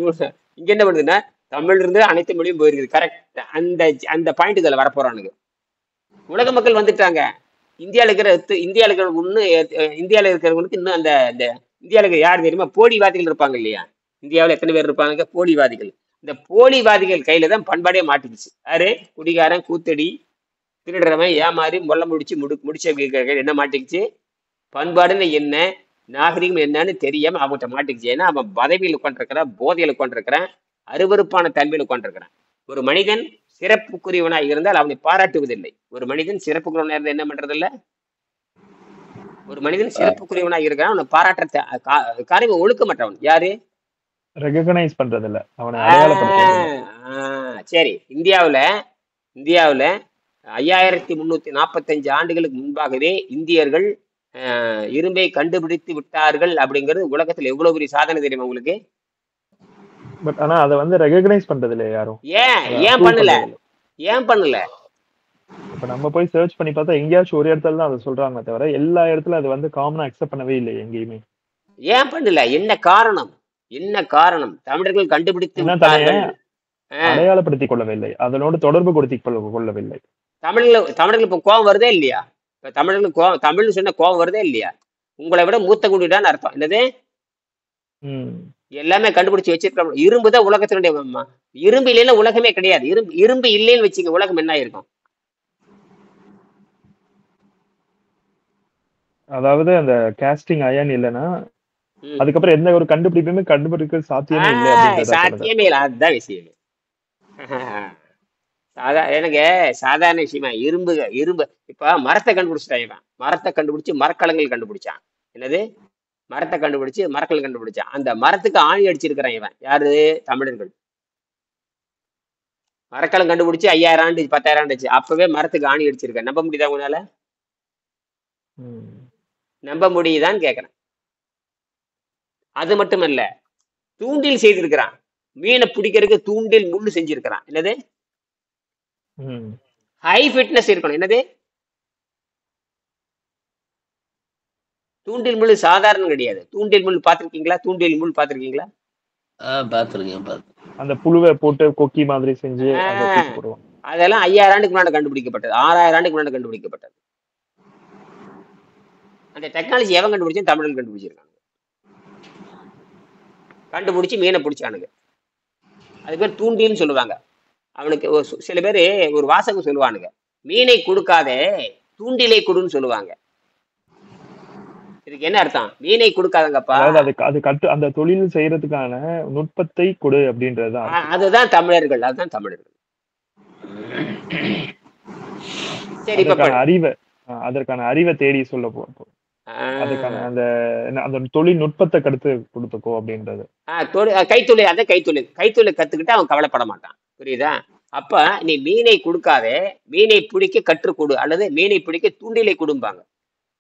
இங்க என்ன பண்ணுதுன்னா, தமிழ் இருந்து அனைத்து மொழியும் போயிருக்குது. கரெக்ட். அந்த பாயிண்ட் இதுல வரப்போறானுங்க. உலக மக்கள் வந்துட்டாங்க. இந்தியாவில் இருக்கிறவங்களுக்கு இன்னும் அந்த இந்தியாவில் யார் தெரியுமா? போலிவாதிகள் இருப்பாங்க இல்லையா? இந்தியாவில் எத்தனை பேர் இருப்பாங்க? போலிவாதிகள். இந்த போலிவாதிகள் கையில தான் பண்பாடே மாட்டிக்கிச்சு. யாரு? குடிகாரன், கூத்தடி, திருடுறவன், ஏமாறி, மொல்ல முடிச்ச என்ன மாட்டிக்கிச்சு? பண்பாடுன்னு என்ன, நாகரிகம் என்னன்னு தெரியாம அவங்ககிட்ட மாட்டிக்கிச்சு. ஏன்னா அவன் பதவியில் உட்காந்துருக்கிறான், போதையில் உட்காந்துருக்கிறான், அருவருப்பான தன்மையில் உட்காந்துருக்கிறான். ஒரு மனிதன் சிறப்புக்குரியவனாக இருந்தால் அவனை பாராட்டுவதில்லை. ஒரு மனிதன் சிறப்புக்குரியவனாக இருந்தால் என்ன பண்றதில்ல? ஒரு மனிதன் சிறப்புக்குரியவனாக இருக்கிறான், அவனை பாராட்ட காரியம் ஒழுக்கமற்றவன். யாரு? ரெகக்னைஸ் பண்றதில்ல, அவனை அடையாளப்படுத்துறது. சரி. இந்தியாவுல 5345 ஆண்டுகளுக்கு முன்பாகவே இந்தியர்கள் இரும்பை கண்டுபிடித்து விட்டார்கள் அப்படிங்கிறது உலகத்துல எவ்வளவு பெரிய சாதனை தெரியுமா உங்களுக்கு? பட் ஆனா அதை வந்து ரெகக்னைஸ் பண்றது இல்லையா யாரும்? ஏன் அதை ஏன் அப்ரூவ் பண்ணல? பண்றது இல்லை. ஏன் பண்ணல? இப்ப நம்ம போய் சர்ச் பண்ணி பார்த்தா எங்கேயாச்சும் ஒரு இடத்துல தான் அதை சொல்றாங்க தவிர எல்லா இடத்துல அது வந்து காமனா அக்செப்ட் பண்ணவே இல்லை எங்கேயுமே. ஏன் பண்ணல? என்ன காரணம்? என்ன காரணம்? தமிழர்கள் கண்டுபிடித்து ஏன்னா தன்னைய விட்டார்கள். ஆஹ் அடையாளப்படுத்திக் கொள்ளவில்லை, அதனோடு தொடர்பு கொடுத்திக் கொள்ளவில்லை. தமிழர்கள் இப்ப கோபம் வருதே இல்லையா? இப்ப தமிழர்களுக்கு கோபம், தமிழ்னு சொன்ன கோபம் வருதே இல்லையா? உங்களை விட மூத்த குடிடான்னு அர்த்தம். என்னது? ம் எல்லாமே கண்டுபிடிச்சு வச்சிருக்கோம். இரும்பு தான் உலகத்தினுடைய இரும்பு இல்லைன்னா உலகமே கிடையாது. இரும்பு இல்லைன்னு வச்சுக்க, உலகம் என்ன இருக்கும்? அதாவது அந்த காஸ்டிங் அயன் இல்லைன்னா ம். அதுக்கப்புறம் எந்த ஒரு கண்டுபிடிப்புமே கண்டுபிடிக்க சாத்தியமே இல்லை அப்படின்றத சொல்றது. சாத்தியமே இல்லை. அதுதான் விஷயம். எனக்கு சாதாரண விஷயமா இரும்பு இப்ப மரத்தை கண்டுபிடிச்சிட்டான் இவன். மரத்தை கண்டுபிடிச்சு மரக்கலங்கள் கண்டுபிடிச்சான். என்னது? மரத்தை கண்டுபிடிச்சு மரக்கல் கண்டுபிடிச்சான். அந்த மரத்துக்கு ஆணி அடிச்சிருக்கிறான் இவன். யாரு? தமிழர்கள். மரக்கலம் கண்டுபிடிச்சு 5000 ஆண்டு 10,000 ஆண்டு ஆச்சு. அப்பவே மரத்துக்கு ஆணி அடிச்சிருக்கேன். நம்ப முடியுதா உங்களால? ம். நம்ப முடியுதான்னு கேட்கறேன். அது மட்டுமல்ல, தூண்டில் செய்திருக்கிறான். மீனை பிடிக்கிறதுக்கு தூண்டில் முள்ளு செஞ்சிருக்கிறான். என்னது? ம். ஹை ஃபிட்னஸ் இருக்கணும். என்னது? தூண்டில் முள் சாதாரணம் கிடையாது. தூண்டில் முள் பார்த்திருக்கீங்களா? தூண்டில் முள் பார்த்திருக்கீங்களா? பாத்துருக்கேன். அந்த புழுவை போட்டு கொக்கி மாதிரி செஞ்சு அதை தூக்கி போடுவாங்க. அதெல்லாம் 5000 ஆண்டுக்கு முன்னாடி கண்டுபிடிக்கப்பட்டது. 6000 ஆண்டுக்கு முன்னாடி கண்டுபிடிக்கப்பட்டது. அந்த டெக்னாலஜி எவன் கண்டுபிடிச்சு? தமிழர்கள் கண்டுபிடிச்சிருக்காங்க. கண்டுபிடிச்சு மீனை பிடிச்சானுங்க. அது பேர் தூண்டில்னு சொல்லுவாங்க. அவனுக்கு சில பேர் ஒரு வாசகம் சொல்லுவானுங்க, மீனை கொடுக்காதே தூண்டிலை கொடுன்னு சொல்லுவாங்க. இதுக்கு என்ன அர்த்தம்? மீனை கொடுக்காதங்கப்பா. அதாவது அந்த தொழில் செய்யறதுக்கான நுட்பத்தை கொடு அப்படின்றதுதான். அதுதான் தமிழர்கள். அதுதான் தமிழர்கள். சரி, அதற்கான அறிவை தேடி சொல்ல போறோம். அதுக்கான அந்த தொழில்நுட்பத்தை கருத்து கொடுத்துக்கோ அப்படின்றது. கைத்தொழில். அதான் கைத்தொழில் கத்துக்கிட்டு அவன் கவலைப்பட மாட்டான். புரியுதா? அப்ப நீ மீனை கொடுக்காதே, மீனை பிடிக்க கற்றுக் கொடு, அல்லது மீனை பிடிக்க தூண்டிலை கொடும்பாங்க.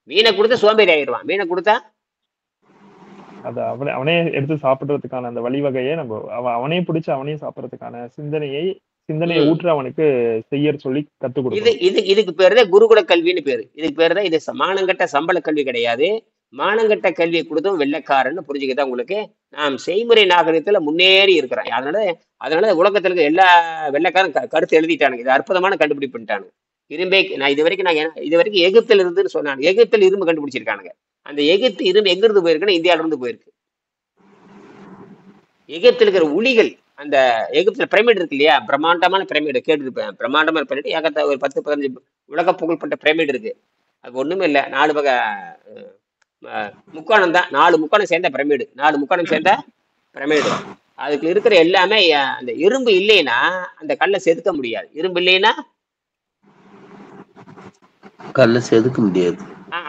மீனை கொடுத்தா சோம்பேறி ஆயிடுவான். மீனை கொடுத்தா அது அவனே எடுத்து சாப்பிடுறதுக்கான அந்த வழிவகையை நம்ம அவனே பிடிச்சு அவனே சாப்பிடுறதுக்கான சிந்தனையை ஊற்று அவனுக்கு செய்ய சொல்லி கத்துக் கொடுக்கும். இதுக்கு பேருதான் குருகுல கல்வின்னு பேரு. இதுக்கு பேரு தான். இது மானங்கட்ட சம்பள கல்வி கிடையாது. மானங்கட்ட கல்வியை கொடுத்தும் வெள்ளைக்காரன்னு புரிஞ்சுக்கிட்டா உங்களுக்கு நாம் செய்முறை நாகரிகத்துல முன்னேறி இருக்கிறோம். அதனால உலகத்துல இருக்க எல்லா வெள்ளைக்காரன் கருத்து எழுதிட்டானுங்க. இது அற்புதமான கண்டுபிடிப்புட்டானுங்க. இரும்பே நான் இது வரைக்கும் எகிப்துல இருந்துன்னு சொன்னாங்க. எகிப்துல இரும்பு கண்டுபிடிச்சிருக்கானுங்க. அந்த எகிப்து இரும்பு எங்க இருந்து போயிருக்குன்னா இந்தியாவில இருந்து போயிருக்கு. எகிப்துல இருக்கிற உளிகள், அந்த எகிப்துல பிரமிட் இருக்கு இல்லையா, பிரம்மாண்டமான பிரமிடு கேட்டுருப்பேன். பிரம்மாண்டமான பிரமிடு ஏகத்த ஒரு 10-15 உலக புகழ்பெற்ற பிரமிடு இருக்கு. அது ஒண்ணுமே இல்லை, 4 வகை முக்கோணம் தான். 4 முக்கோணம் சேர்ந்த பிரமிடு. 4 முக்கோணம் சேர்ந்த பிரமிடு. அதுக்கு இருக்கிற எல்லாமே அந்த இரும்பு இல்லைன்னா அந்த கல்லை செதுக்க முடியாது. இரும்பு இல்லைன்னா கல்லை செதுக்க முடியாது.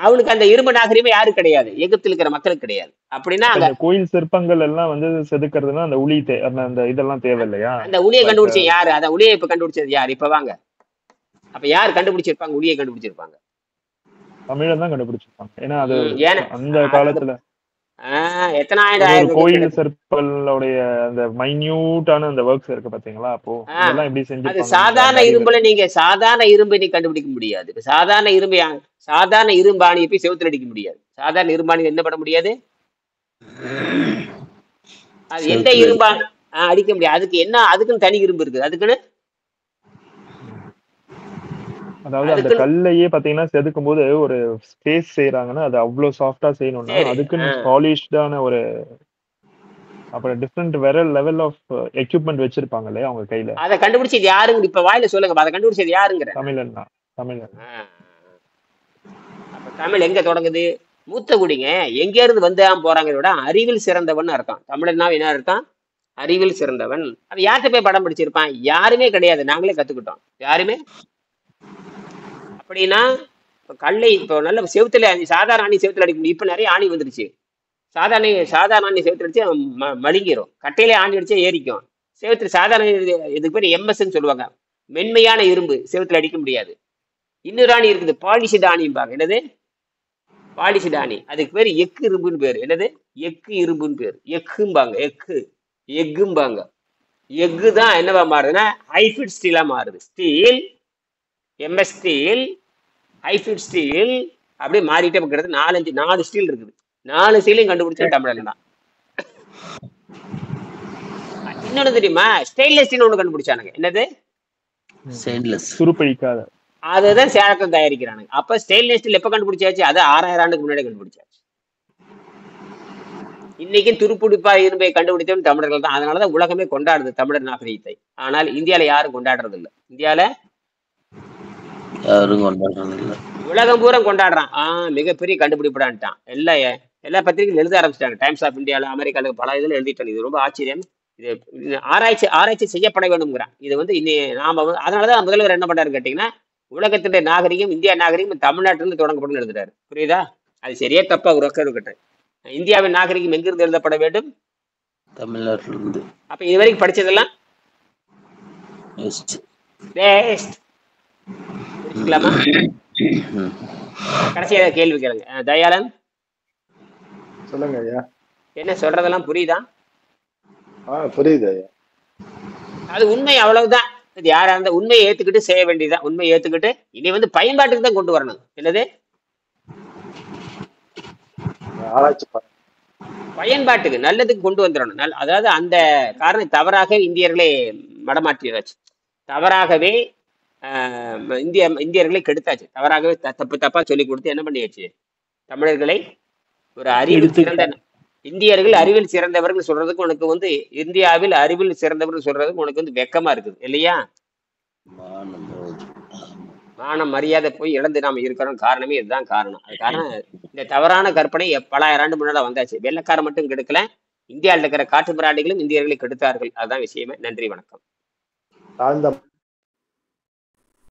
அவனுக்கு அந்த இரும்பு நாகரிகமே யாரும் கிடையாது, எகிப்தில் இருக்கிற மக்களுக்கு கிடையாது. அப்படின்னா அந்த கோயில் சிற்பங்கள் எல்லாம் வந்து செதுக்கிறதுனா அந்த உளி அந்த இதெல்லாம் தேவை இல்லையா? அந்த உளியை கண்டுபிடிச்ச யாரு? அந்த உளியை இப்ப கண்டுபிடிச்சது யாரு? இப்ப வாங்க, அப்ப யார் கண்டுபிடிச்சிருப்பாங்க? உளியை கண்டுபிடிச்சிருப்பாங்க தமிழர் தான் கண்டுபிடிச்சிருப்பாங்க. ஏன்னா அது அந்த காலத்துல எத்தனாயிரம் கோயில் சிற்பங்களுடைய அந்த மைன்யூட்டான அந்த ஒர்க்ஸ் இருக்கு பாத்தீங்களா? அப்போ இதெல்லாம் எப்படி செஞ்சு அது சாதாரண இரும்புல நீங்க சாதாரண இரும்பை நீ கண்டுபிடிக்க முடியாது. சாதாரண இரும்பாணி போய் செவுத்துல அடிக்க முடியாது. சாதாரண இரும்பாணி என்ன பண்ண முடியாது? அது எந்த இரும்பாணி அடிக்க முடியாது. அதுக்கு என்ன? அதுக்குன்னு தனி இரும்பு இருக்குது. அதுக்குன்னு அதாவது அந்த கல்லையே பாத்தீங்கன்னா செதுக்கும் போது ஒரு ஸ்பேஸ் செய்யறாங்கன்னா அது அவ்வளவு சாஃப்டா செய்யணும்னா அதுக்குன்னு பாலிஷ்டான ஒரு அப்புறம் டிஃபரெண்ட் வேற லெவல் ஆஃப் எக்யூப்மெண்ட் வச்சிருப்பாங்க இல்லையா அவங்க கையில. அதை கண்டுபிடிச்சது யாருங்க? இப்ப வாயில சொல்லுங்க. அதை கண்டுபிடிச்சது யாருங்கிற? தமிழன் தான். தமிழன். அப்ப தமிழ் எங்க தொடங்குது? மூத்த குடிங்க எங்க இருந்து வந்தான் போறாங்க விட அறிவில் சிறந்தவன் அர்த்தம். தமிழன்னா என்ன அர்த்தம்? அறிவில் சிறந்தவன். அது யார்கிட்ட போய் படம் பிடிச்சிருப்பான்? யாருமே கிடையாது. நாங்களே கத்துக்கிட்டோம். யாருமே. அப்படின்னா கல்லை இப்போ நல்ல செவுத்துல சாதாரண ஆணி செவுத்துல அடிக்க முடியும். இப்ப நிறைய ஆணி வந்துருச்சு. சாதாரண ஆணி செவுத்துல அடிச்சு மழுங்கிரும். கட்டையிலே ஆணி அடிச்சா ஏறிக்கும். செவுத்துல சாதாரண இதுக்கு பேர் எம்எஸ்ன்னு சொல்லுவாங்க. மென்மையான இரும்பு செவுத்துல அடிக்க முடியாது. இன்னொரு ஆணி இருக்குது, பாலிஷ் ஆணிம்பாங்க. என்னது? பாலிசிடானி. அதுக்கு பேர் எக்கு இரும்புன்னு பேர். என்னது? எக்கு இரும்புன்னு பேர். எக்கும்பாங்க. எக்கும்பாங்க. எக்கு தான் என்னவா மாறுதுன்னா ஹைஃபிட் ஸ்டீலா மாறுது. ஸ்டீல், எம்எஸ் ஸ்டீல், ஹைஃபிட் ஸ்டீல் அப்படியே மாறிட்டே கிட்டத்தட்ட 4 ஸ்டீல் இருக்குது. 4 ஸ்டீலையும் கண்டுபிடிச்சது தமிழன் தான். இன்னொன்னு தெரியுமா? ஸ்டெயின்லெஸ் ஸ்டீல் ஒண்ணு கண்டுபிடிச்சானுங்க. என்னது? ஸ்டெயின்லெஸ். துருப்பிடிக்காத. அதுதான் சேலத்தில் தயாரிக்கிறானுங்க. அப்ப ஸ்டெயின்லெஸ் ஸ்டீல் எப்ப கண்டுபிடிச்சாச்சு? அது 6000 ஆண்டுக்கு முன்னாடி கண்டுபிடிச்சாச்சு. இன்னைக்கு துருப்பிடிப்பா இரும்பை கண்டுபிடித்தவன் தமிழர்கள் தான். அதனாலதான் உலகமே கொண்டாடுது தமிழர் நாகரீகத்தை. ஆனால் இந்தியால யாரும் கொண்டாடுறது இல்லை. இந்தியால யாரும் கொண்டாடுறது இல்லை. உலகம் பூரா கொண்டாடுறான். மிகப்பெரிய கண்டுபிடிப்படான்ட்டான். எல்லா பத்திரிகையும் எழுத ஆரம்பிச்சிட்டாங்க. டைம்ஸ் ஆஃப் இந்தியால, அமெரிக்கால பல இதுல எழுதிட்டாங்க. இது ரொம்ப ஆச்சரியம். இது ஆராய்ச்சி செய்யப்பட வேண்டும்ங்கிறான். இது வந்து நாம அதனாலதான் முதல்வர் என்ன பண்றாரு கேட்டீங்கன்னா, உலகத்தினுடைய நாகரிகம், இந்தியா நாகரிகம் தமிழ்நாட்டிலிருந்து தொடங்கப்படும் எழுதுறாரு. புரியுதா? அது சரியா தப்பா ஒரு இருக்கட்டும். இந்தியாவின் நாகரிகம் எங்கிருந்து எழுதப்பட வேண்டும்? தமிழ்நாட்டிலிருந்து. அப்ப இதுவரைக்கும் படிச்சதெல்லாம் புரிஞ்சுக்கலாமா? கடைசியா கேள்வி கேளுங்க. தயாளன் சொல்லுங்க ஐயா. என்ன சொல்றதெல்லாம் புரியுதா? புரியுது ஐயா. அது உண்மை, அவ்வளவுதான். இது யாரா இருந்தா உண்மையை ஏத்துக்கிட்டு செய்ய வேண்டியதுதான். உண்மையை ஏத்துக்கிட்டு இனி வந்து பயன்பாட்டுக்கு தான் கொண்டு வரணும். என்னது? ஆராய்ச்சி பயன்பாட்டுக்கு நல்லதுக்கு கொண்டு வந்துடணும். அதாவது அந்த காரணம் தவறாக இந்தியர்களை மடமாற்றியாச்சு. தவறாகவே இந்தியர்களை கெடுத்தாச்சு. தவறாகவே தப்பா சொல்லி கொடுத்து என்ன பண்ணியாச்சு? தமிழர்களை ஒரு அறிவில் சிறந்த இந்தியர்கள் அறிவில் சிறந்தவர்கள் சொல்றதுக்கு உனக்கு வந்து இந்தியாவில் அறிவில் சிறந்தவர்கள் சொல்றதுக்கு உனக்கு வந்து வெக்கமா இருக்குது இல்லையா? மானம் மரியாதை போய் இழந்து நாம இருக்கிறோம். காரணமே இதுதான் காரணம். அது காரணம் இந்த தவறான கற்பனை பல ஆண்டு முன்னால வந்தாச்சு. வெள்ளக்காரன் மட்டும் கெடுக்கல, இந்தியாவில் இருக்கிற காட்டு மிராண்டிகளும் இந்தியர்களை கெடுத்தார்கள். அதுதான் விஷயமே. நன்றி, வணக்கம்.